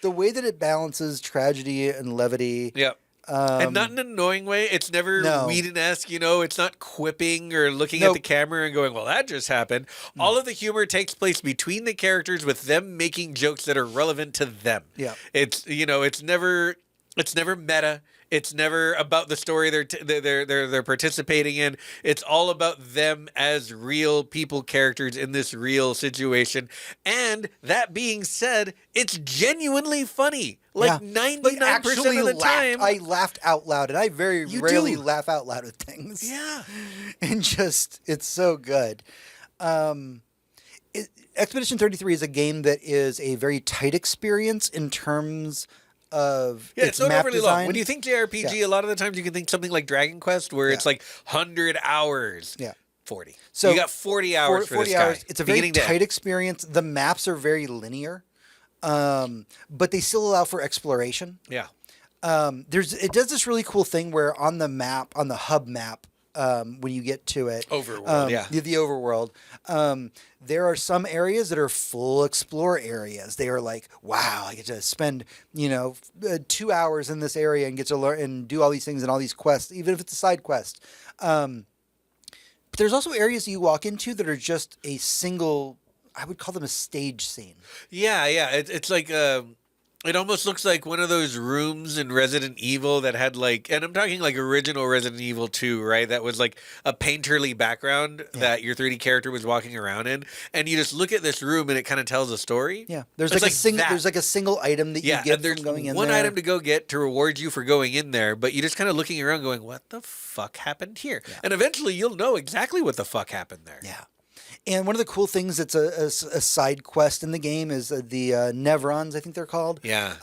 Speaker 1: the way that it balances tragedy and levity.
Speaker 2: Yep. And not in an annoying way. It's never Whedon-esque, It's not quipping or looking at the camera and going, well, that just happened. All of the humor takes place between the characters with them making jokes that are relevant to them.
Speaker 1: Yeah.
Speaker 2: It's, it's never meta. It's never about the story they're participating in. It's all about them as real people characters in this real situation. And that being said, it's genuinely funny. Like 99% of the time.
Speaker 1: I laughed out loud, and I very rarely laugh out loud at things.
Speaker 2: Yeah.
Speaker 1: And it's so good. Expedition 33 is a game that is a very tight experience in terms of
Speaker 2: it's not
Speaker 1: map
Speaker 2: overly
Speaker 1: design.
Speaker 2: long. When you think JRPG, a lot of the times you can think something like Dragon Quest, where it's like 100 hours.
Speaker 1: Yeah.
Speaker 2: 40.
Speaker 1: So
Speaker 2: you got 40 hours for 40 this hours. Guy.
Speaker 1: It's a very tight experience. The maps are very linear, but they still allow for exploration.
Speaker 2: Yeah.
Speaker 1: It does this really cool thing where on the map, on the hub map, when you get to it,
Speaker 2: overworld,
Speaker 1: the overworld, there are some areas that are full explore areas. They are like, wow, I get to spend 2 hours in this area and get to learn and do all these things and all these quests, even if it's a side quest. But there's also areas that you walk into that are just a single, I would call them a stage scene.
Speaker 2: Yeah. It's like it almost looks like one of those rooms in Resident Evil that had like, and I'm talking like original Resident Evil 2, right? That was like a painterly background that your 3D character was walking around in, and you just look at this room and it kind of tells a story.
Speaker 1: Yeah, there's like a single item that you get from going in there.
Speaker 2: One item to go get to reward you for going in there, but you're just kind of looking around going, what the fuck happened here? Yeah. And eventually you'll know exactly what the fuck happened there.
Speaker 1: Yeah. And one of the cool things that's a side quest in the game is the Nevrons, I think they're called.
Speaker 2: Yeah.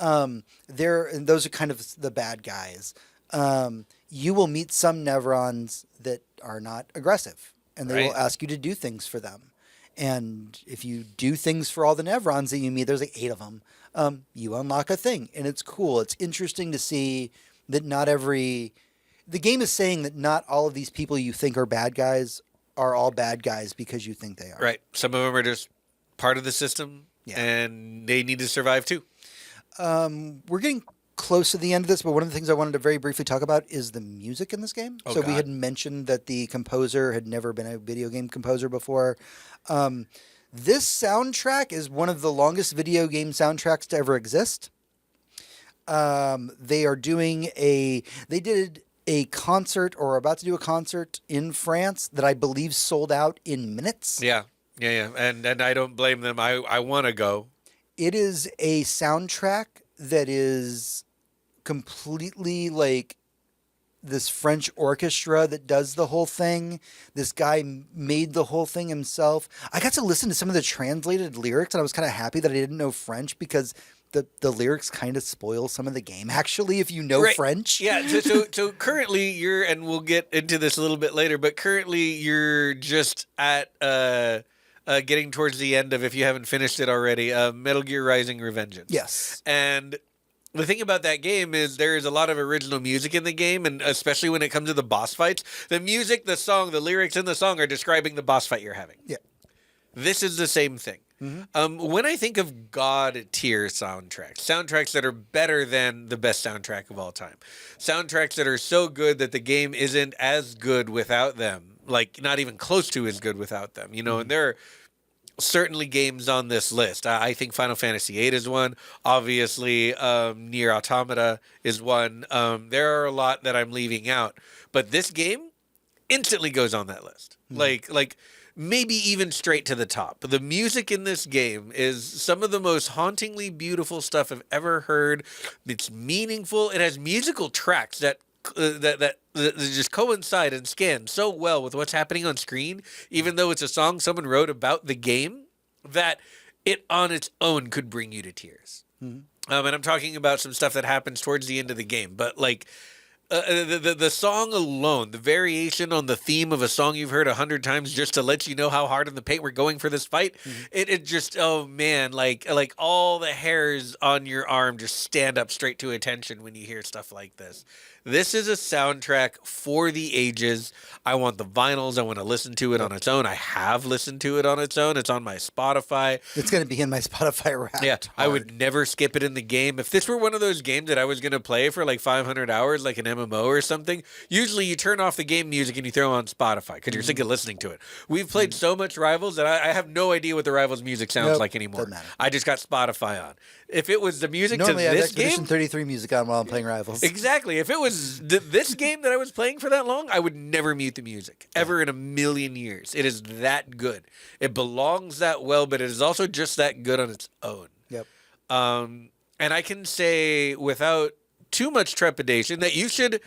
Speaker 1: Those are kind of the bad guys. You will meet some Nevrons that are not aggressive, and they will ask you to do things for them. And if you do things for all the Nevrons that you meet, there's like 8 of them, you unlock a thing. And it's cool. It's interesting to see that the game is saying that not all of these people you think are bad guys are all bad guys because you think they are.
Speaker 2: Right. Some of them are just part of the system, and they need to survive too.
Speaker 1: We're getting close to the end of this, but one of the things I wanted to very briefly talk about is the music in this game. We had mentioned that the composer had never been a video game composer before. This soundtrack is one of the longest video game soundtracks to ever exist. They did a concert or about to do a concert in France that I believe sold out in minutes.
Speaker 2: Yeah. And I don't blame them. I want to go.
Speaker 1: It is a soundtrack that is completely like this French orchestra that does the whole thing. This guy made the whole thing himself. I got to listen to some of the translated lyrics, and I was kind of happy that I didn't know French because the lyrics kind of spoil some of the game, actually, if you know French.
Speaker 2: Yeah, so currently you're, and we'll get into this a little bit later, but currently you're just at getting towards the end of, if you haven't finished it already, Metal Gear Rising: Revengeance.
Speaker 1: Yes.
Speaker 2: And the thing about that game is there is a lot of original music in the game, and especially when it comes to the boss fights, the music, the song, the lyrics in the song are describing the boss fight you're having.
Speaker 1: Yeah.
Speaker 2: This is the same thing. Mm-hmm. When I think of God tier soundtracks that are better than the best soundtrack of all time, soundtracks that are so good that the game isn't as good without them, like not even close to as good without them, you know, and there are certainly games on this list. I think Final Fantasy VIII is one. Obviously, Nier Automata is one. There are a lot that I'm leaving out, but this game instantly goes on that list. Like maybe even straight to the top. The music in this game is some of the most hauntingly beautiful stuff I've ever heard. It's meaningful. It has musical tracks that just coincide and scan so well with what's happening on screen, even though it's a song someone wrote about the game, that it on its own could bring you to tears. And I'm talking about some stuff that happens towards the end of the game, but like the song alone, the variation on the theme of a song you've heard 100 times just to let you know how hard in the paint we're going for this fight, it just, oh man, like all the hairs on your arm just stand up straight to attention when you hear stuff like this. This is a soundtrack for the ages. I want the vinyls. I want to listen to it on its own. I have listened to it on its own. It's on my Spotify.
Speaker 1: It's going to be in my Spotify Wrapped.
Speaker 2: Yeah, I would never skip it in the game. If this were one of those games that I was going to play for like 500 hours, like an MMO or something, usually you turn off the game music and you throw on Spotify because you're sick of listening to it. We've played so much Rivals that I have no idea what the Rivals music sounds like anymore.
Speaker 1: Doesn't matter.
Speaker 2: I just got Spotify on. If it was the music
Speaker 1: Normally
Speaker 2: to
Speaker 1: I have
Speaker 2: this
Speaker 1: Expedition
Speaker 2: game...
Speaker 1: 33 music on while I'm playing Rivals.
Speaker 2: Exactly. If it was this game that I was playing for that long, I would never mute the music, ever in a million years. It is that good. It belongs that well, but it is also just that good on its own.
Speaker 1: Yep.
Speaker 2: And I can say without too much trepidation that you should,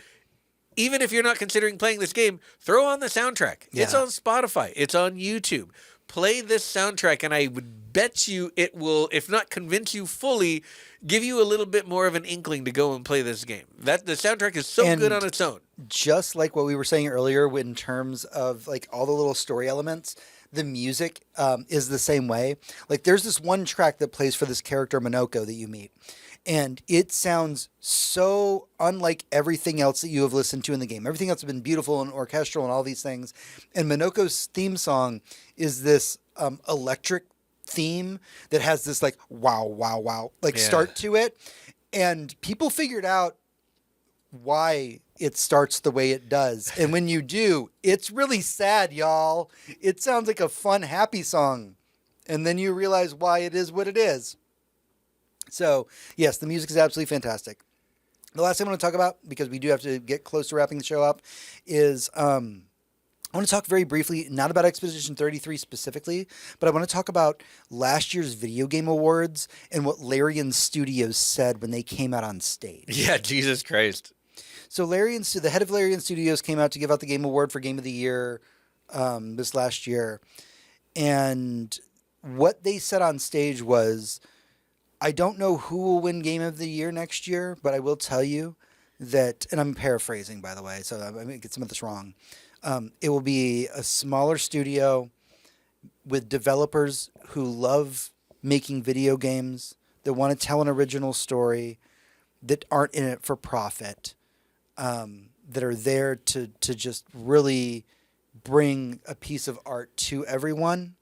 Speaker 2: even if you're not considering playing this game, throw on the soundtrack. Yeah. It's on Spotify. It's on YouTube. Play this soundtrack, and I would bet you it will, if not convince you fully, give you a little bit more of an inkling to go and play this game. That the soundtrack is so good on its own.
Speaker 1: Just like what we were saying earlier in terms of like all the little story elements, the music is the same way. Like there's this one track that plays for this character Minoko that you meet, and it sounds so unlike everything else that you have listened to in the game. Everything else has been beautiful and orchestral and all these things. And Minoko's theme song is this electric theme that has this like wow, wow, wow, like start to it. And people figured out why it starts the way it does. And when you do, it's really sad, y'all. It sounds like a fun, happy song. And then you realize why it is what it is. So, yes, the music is absolutely fantastic. The last thing I want to talk about, because we do have to get close to wrapping the show up, is I want to talk very briefly, not about Expedition 33 specifically, but I want to talk about last year's Video Game Awards and what Larian Studios said when they came out on stage.
Speaker 2: Yeah, Jesus Christ.
Speaker 1: So the head of Larian Studios came out to give out the Game Award for Game of the Year this last year. And what they said on stage was, I don't know who will win Game of the Year next year, but I will tell you that, and I'm paraphrasing, by the way, so I may get some of this wrong. It will be a smaller studio with developers who love making video games, that want to tell an original story, that aren't in it for profit, that are there to just really bring a piece of art to everyone.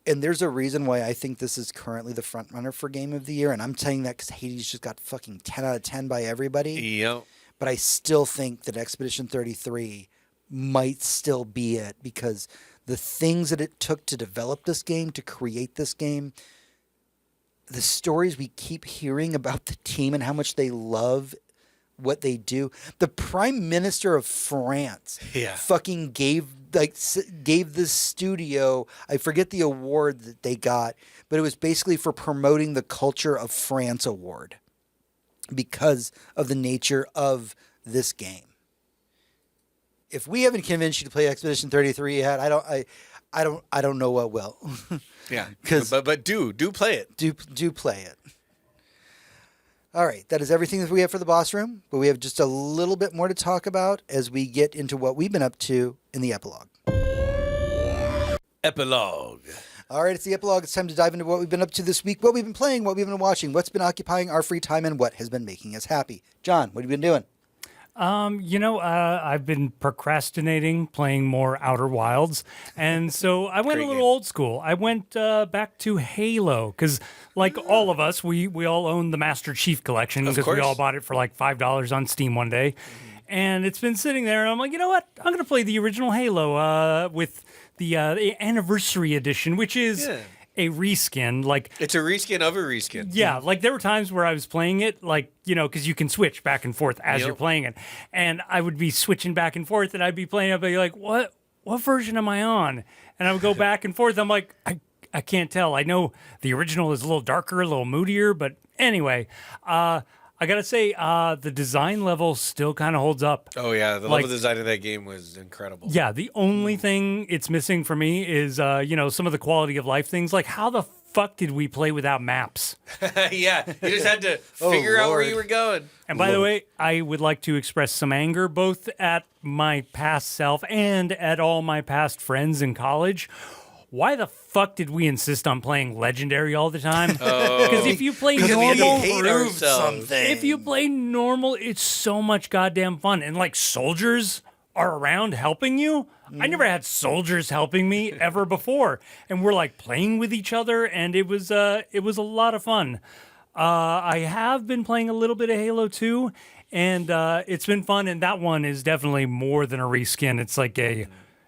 Speaker 1: And there's a reason why I think this is currently the front runner for Game of the Year. And I'm saying that because Hades just got fucking 10 out of 10 by everybody.
Speaker 2: Yep.
Speaker 1: But I still think that Expedition 33 might still be it, because the things that it took to develop this game, to create this game, the stories we keep hearing about the team and how much they love what they do. The Prime Minister of France fucking gave this studio, I forget the award that they got, but it was basically for promoting the Culture of France award because of the nature of this game. If we haven't convinced you to play Expedition 33 yet, I don't know what will.
Speaker 2: Yeah, but do play it.
Speaker 1: Do play it. All right, that is everything that we have for the boss room, but we have just a little bit more to talk about as we get into what we've been up to in the epilogue.
Speaker 2: Epilogue.
Speaker 1: All right, it's the epilogue. It's time to dive into what we've been up to this week, what we've been playing, what we've been watching, what's been occupying our free time, and what has been making us happy. John, what have you been doing?
Speaker 3: I've been procrastinating playing more Outer Wilds, and so I went a little old school. I went back to Halo, because like all of us, we all own the Master Chief Collection, because we all bought it for like $5 on Steam one day. And it's been sitting there, and I'm like, you know what? I'm going to play the original Halo with the Anniversary Edition, which is a reskin. Like,
Speaker 2: it's a reskin of a reskin.
Speaker 3: Yeah, like there were times where I was playing it, like, because you can switch back and forth as you're playing it. And I would be switching back and forth, and I'd be playing it, I'd be like, what version am I on? And I would go back and forth. I'm like, I can't tell. I know the original is a little darker, a little moodier, but anyway, I gotta say, the design level still kind of holds up.
Speaker 2: Oh yeah, the level design of that game was incredible.
Speaker 3: Yeah, the only thing it's missing for me is, some of the quality of life things. Like, how the fuck did we play without maps?
Speaker 2: Yeah, you just had to figure out where you were going.
Speaker 3: And by the way, I would like to express some anger both at my past self and at all my past friends in college. Why the fuck did we insist on playing Legendary all the time? Because if you play normal, if you play normal, it's so much goddamn fun. And like soldiers are around helping you. I never had soldiers helping me ever before, and we're like playing with each other, and it was a lot of fun. I have been playing a little bit of Halo 2, and it's been fun. And that one is definitely more than a reskin. It's like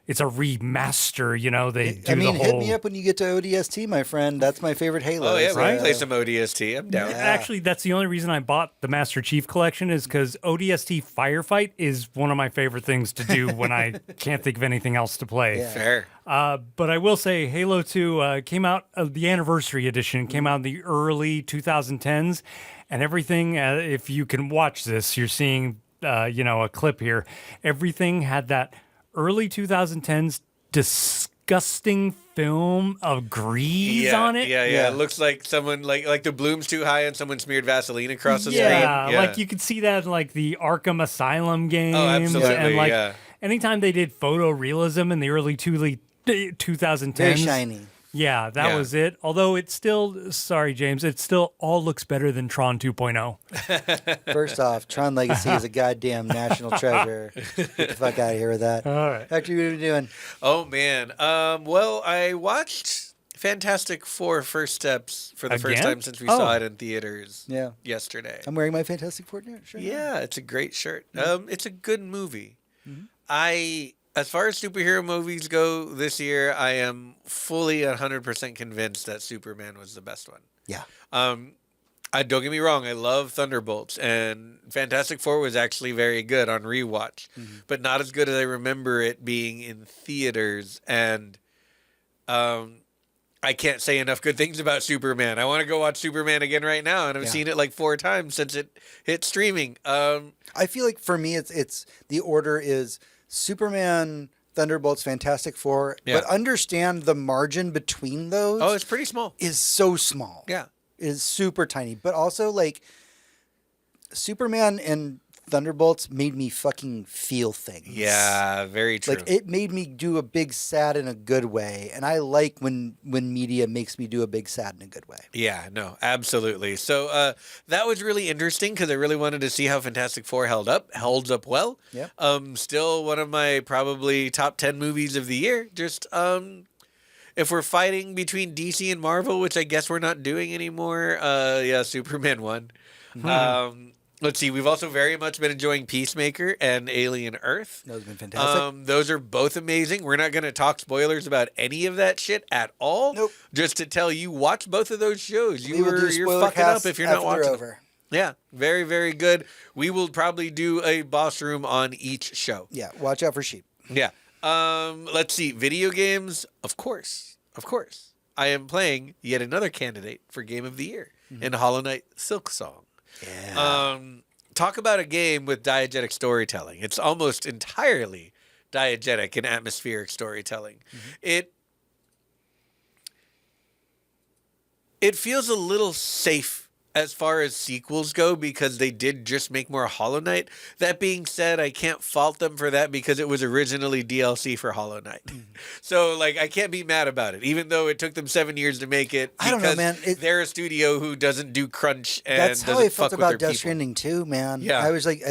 Speaker 3: it's a remaster, They do the whole...
Speaker 1: hit me up when you get to ODST, my friend. That's my favorite Halo.
Speaker 2: Oh, yeah, we can play some ODST. I'm down.
Speaker 3: Yeah. Actually, that's the only reason I bought the Master Chief Collection is because ODST Firefight is one of my favorite things to do when I can't think of anything else to play.
Speaker 2: Yeah. Fair.
Speaker 3: But I will say Halo 2 came out, the Anniversary Edition came out in the early 2010s, and everything, if you can watch this, you're seeing, a clip here. Everything had that early 2010s disgusting film of grease on it.
Speaker 2: Yeah. It looks like someone like the bloom's too high and someone smeared Vaseline across the screen.
Speaker 3: Yeah, like you could see that in like the Arkham Asylum games.
Speaker 2: Oh, absolutely.
Speaker 3: And like anytime they did photorealism in the early 2010s.
Speaker 1: Very shiny.
Speaker 3: Yeah, that was it. Although it's still, sorry, James, it still all looks better than Tron 2.0.
Speaker 1: First off, Tron Legacy is a goddamn national treasure. Get the fuck out of here with that.
Speaker 3: All right.
Speaker 1: Hector, what are you doing?
Speaker 2: Oh, man. Well, I watched Fantastic Four First Steps for the first time since we saw it in theaters yesterday.
Speaker 1: I'm wearing my Fantastic Four shirt.
Speaker 2: Yeah, it's a great shirt. It's a good movie. Mm-hmm. As far as superhero movies go this year, I am fully 100% convinced that Superman was the best one.
Speaker 1: Yeah.
Speaker 2: Don't get me wrong, I love Thunderbolts, and Fantastic Four was actually very good on rewatch, but not as good as I remember it being in theaters. And I can't say enough good things about Superman. I want to go watch Superman again right now, and I've seen it like 4 times since it hit streaming.
Speaker 1: I feel like for me, it's the order is Superman, Thunderbolts, Fantastic Four, but understand the margin between those.
Speaker 2: Oh, it's pretty small.
Speaker 1: Is so small.
Speaker 2: Yeah.
Speaker 1: Is super tiny. But also, like, Superman and Thunderbolts made me fucking feel things.
Speaker 2: Yeah, very true.
Speaker 1: Like, it made me do a big sad in a good way. And I like when media makes me do a big sad in a good way.
Speaker 2: Yeah, no, absolutely. So that was really interesting because I really wanted to see how Fantastic Four holds up well.
Speaker 1: Yeah.
Speaker 2: Still one of my probably top 10 movies of the year. Just if we're fighting between DC and Marvel, which I guess we're not doing anymore, Superman won. Let's see. We've also very much been enjoying Peacemaker and Alien Earth.
Speaker 1: Those have been fantastic.
Speaker 2: Those are both amazing. We're not going to talk spoilers about any of that shit at all.
Speaker 1: Nope.
Speaker 2: Just to tell you, watch both of those shows. You're fucking up if you're not watching them. Yeah, very, very good. We will probably do a boss room on each show.
Speaker 1: Yeah, watch out for sheep.
Speaker 2: Yeah. Let's see. Video games, of course. I am playing yet another candidate for Game of the Year in Hollow Knight Silksong.
Speaker 1: Yeah.
Speaker 2: talk about a game with diegetic storytelling. It's almost entirely diegetic and atmospheric storytelling. It feels a little safe as far as sequels go because they did just make more Hollow Knight. That being said, I can't fault them for that because it was originally DLC for Hollow Knight. So, like, I can't be mad about it, even though it took them 7 years to make it.
Speaker 1: I don't know, man.
Speaker 2: They're a studio who doesn't do crunch and
Speaker 1: that's how I felt about Death
Speaker 2: people.
Speaker 1: Stranding too, man.
Speaker 2: Yeah.
Speaker 1: I was like,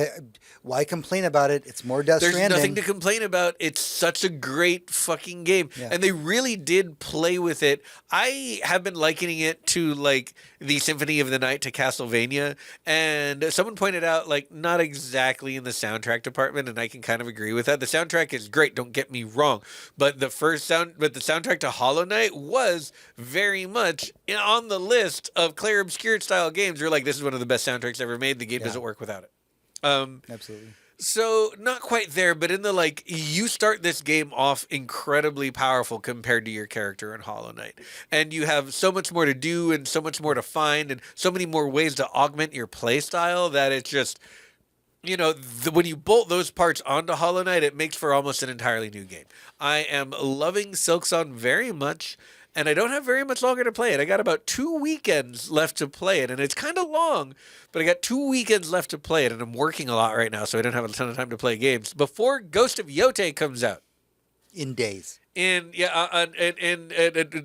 Speaker 1: why complain about it? It's more Death Stranding.
Speaker 2: There's nothing to complain about. It's such a great fucking game.
Speaker 1: Yeah.
Speaker 2: And they really did play with it. I have been likening it to, like, the Symphony of the Night to Castlevania. And someone pointed out, like, not exactly in the soundtrack department, and I can kind of agree with that. The soundtrack is great, don't get me wrong. But the soundtrack to Hollow Knight was very much on the list of Clair Obscur style games. You're like, this is one of the best soundtracks ever made. The game doesn't work without it.
Speaker 1: Absolutely.
Speaker 2: So not quite there, but in the, like, you start this game off incredibly powerful compared to your character in Hollow Knight. And you have so much more to do and so much more to find and so many more ways to augment your play style that it's just, when you bolt those parts onto Hollow Knight, it makes for almost an entirely new game. I am loving Silksong very much. And I don't have very much longer to play it. I got about 2 weekends left to play it. And it's kind of long, but I got 2 weekends left to play it. And I'm working a lot right now, so I don't have a ton of time to play games. Before Ghost of Yote comes out.
Speaker 1: In days.
Speaker 2: In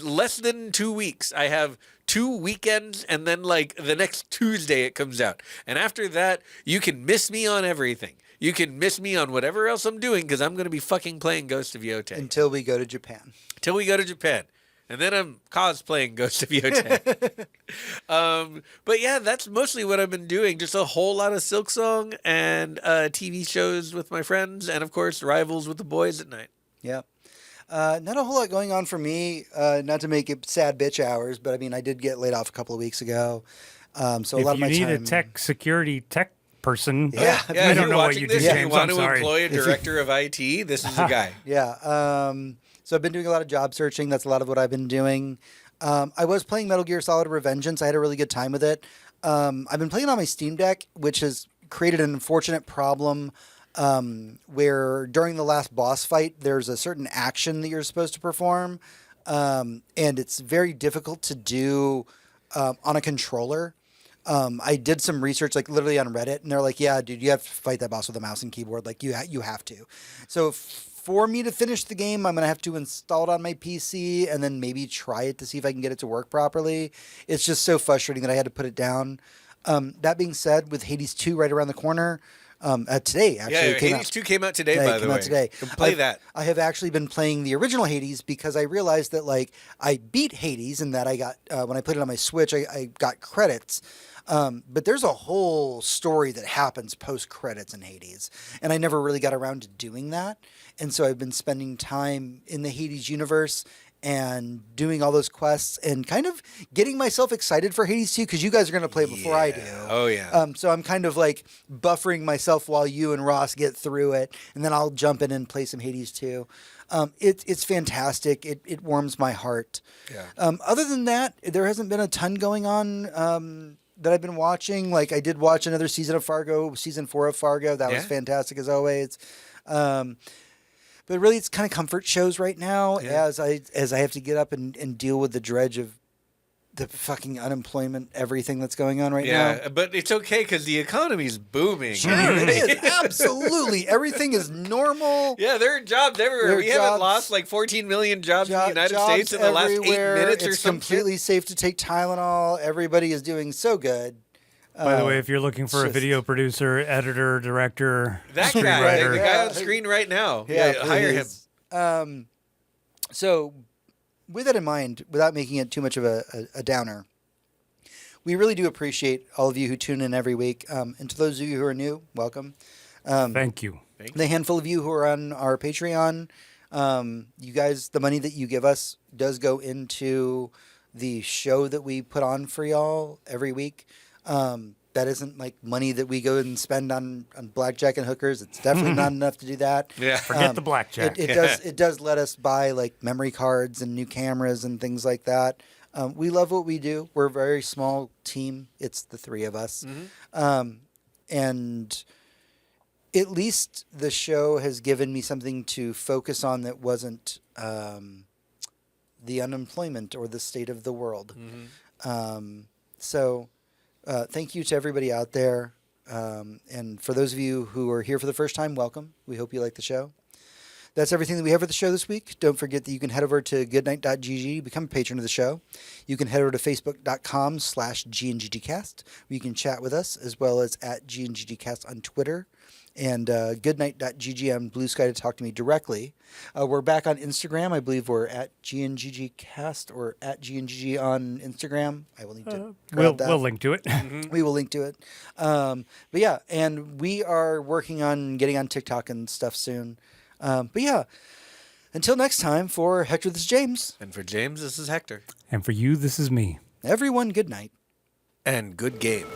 Speaker 2: less than 2 weeks. I have 2 weekends, and then, like, the next Tuesday it comes out. And after that, you can miss me on everything. You can miss me on whatever else I'm doing, because I'm going to be fucking playing Ghost of Yote.
Speaker 1: Until we go to Japan.
Speaker 2: And then I'm cosplaying Ghost of Yote. But yeah, that's mostly what I've been doing. Just a whole lot of Silksong and TV shows with my friends. And, of course, Rivals with the boys at night.
Speaker 1: Yeah. Not a whole lot going on for me. Not to make it sad bitch hours, but, I mean, I did get laid off a couple of weeks ago. So a lot of my time...
Speaker 3: If you need a security person,
Speaker 1: yeah.
Speaker 3: I don't know what you do, James.
Speaker 2: If you want
Speaker 3: I'm
Speaker 2: to
Speaker 3: sorry.
Speaker 2: employ a director of IT, this is the guy.
Speaker 1: Yeah. So I've been doing a lot of job searching. That's a lot of what I've been doing. I was playing Metal Gear Solid Revengeance. I had a really good time with it. I've been playing on my Steam Deck, which has created an unfortunate problem where during the last boss fight, there's a certain action that you're supposed to perform. And it's very difficult to do on a controller. I did some research, like literally on Reddit, and they're like, yeah, dude, you have to fight that boss with a mouse and keyboard. Like you have to. So for me to finish the game, I'm going to have to install it on my PC and then maybe try it to see if I can get it to work properly. It's just so frustrating that I had to put it down. That being said, with Hades 2 right around the corner, today, actually.
Speaker 2: Hades 2 came out today, by the way.
Speaker 1: Today.
Speaker 2: Play that.
Speaker 1: I have actually been playing the original Hades because I realized that, like, I beat Hades and that I got, when I played it on my Switch, I got credits. But there's a whole story that happens post-credits in Hades, and I never really got around to doing that. And so I've been spending time in the Hades universe and doing all those quests and kind of getting myself excited for Hades 2 because you guys are going to play it before I do.
Speaker 2: Oh, yeah.
Speaker 1: So I'm kind of like buffering myself while you and Ross get through it, and then I'll jump in and play some Hades 2. It's fantastic. It warms my heart.
Speaker 2: Yeah.
Speaker 1: Other than that, there hasn't been a ton going on that I've been watching. Like I did watch another season of Fargo, season 4 of Fargo. That was fantastic as always. But really, it's kind of comfort shows right now as I have to get up and deal with the dredge of the fucking unemployment, everything that's going on right now.
Speaker 2: Yeah, but it's okay because the economy's booming.
Speaker 1: Sure, it is. Absolutely. Everything is normal.
Speaker 2: Yeah, there are jobs everywhere. We haven't lost like 14 million jobs in the United States in the last 8 minutes or something.
Speaker 1: It's completely safe to take Tylenol. Everybody is doing so good.
Speaker 3: By the way, if you're looking for a video producer, editor, director,
Speaker 2: that guy, the guy on screen right now, hire him.
Speaker 1: So, with that in mind, without making it too much of a downer, we really do appreciate all of you who tune in every week. And to those of you who are new, welcome.
Speaker 3: Thank you.
Speaker 1: The handful of you who are on our Patreon, you guys, the money that you give us does go into the show that we put on for y'all every week. That isn't like money that we go and spend on blackjack and hookers. It's definitely not enough to do that.
Speaker 2: Yeah,
Speaker 3: forget the blackjack.
Speaker 1: It does let us buy like memory cards and new cameras and things like that. We love what we do. We're a very small team. It's the three of us. And at least the show has given me something to focus on that wasn't the unemployment or the state of the world. So thank you to everybody out there. And for those of you who are here for the first time, welcome. We hope you like the show. That's everything that we have for the show this week. Don't forget that you can head over to goodnight.gg, become a patron of the show. You can head over to facebook.com/GNGGcast, where you can chat with us, as well as at GNGGcast on Twitter, and goodnight.gg on Blue Sky to talk to me directly. We're back on Instagram. I believe we're at GNGGcast or at GNGG on Instagram. I will need to grab that.
Speaker 3: We'll link to it.
Speaker 1: We will link to it. But yeah, and we are working on getting on TikTok and stuff soon. But yeah, until next time, for Hector, this is James.
Speaker 2: And for James, this is Hector.
Speaker 3: And for you, this is me.
Speaker 1: Everyone, good night.
Speaker 2: And good game.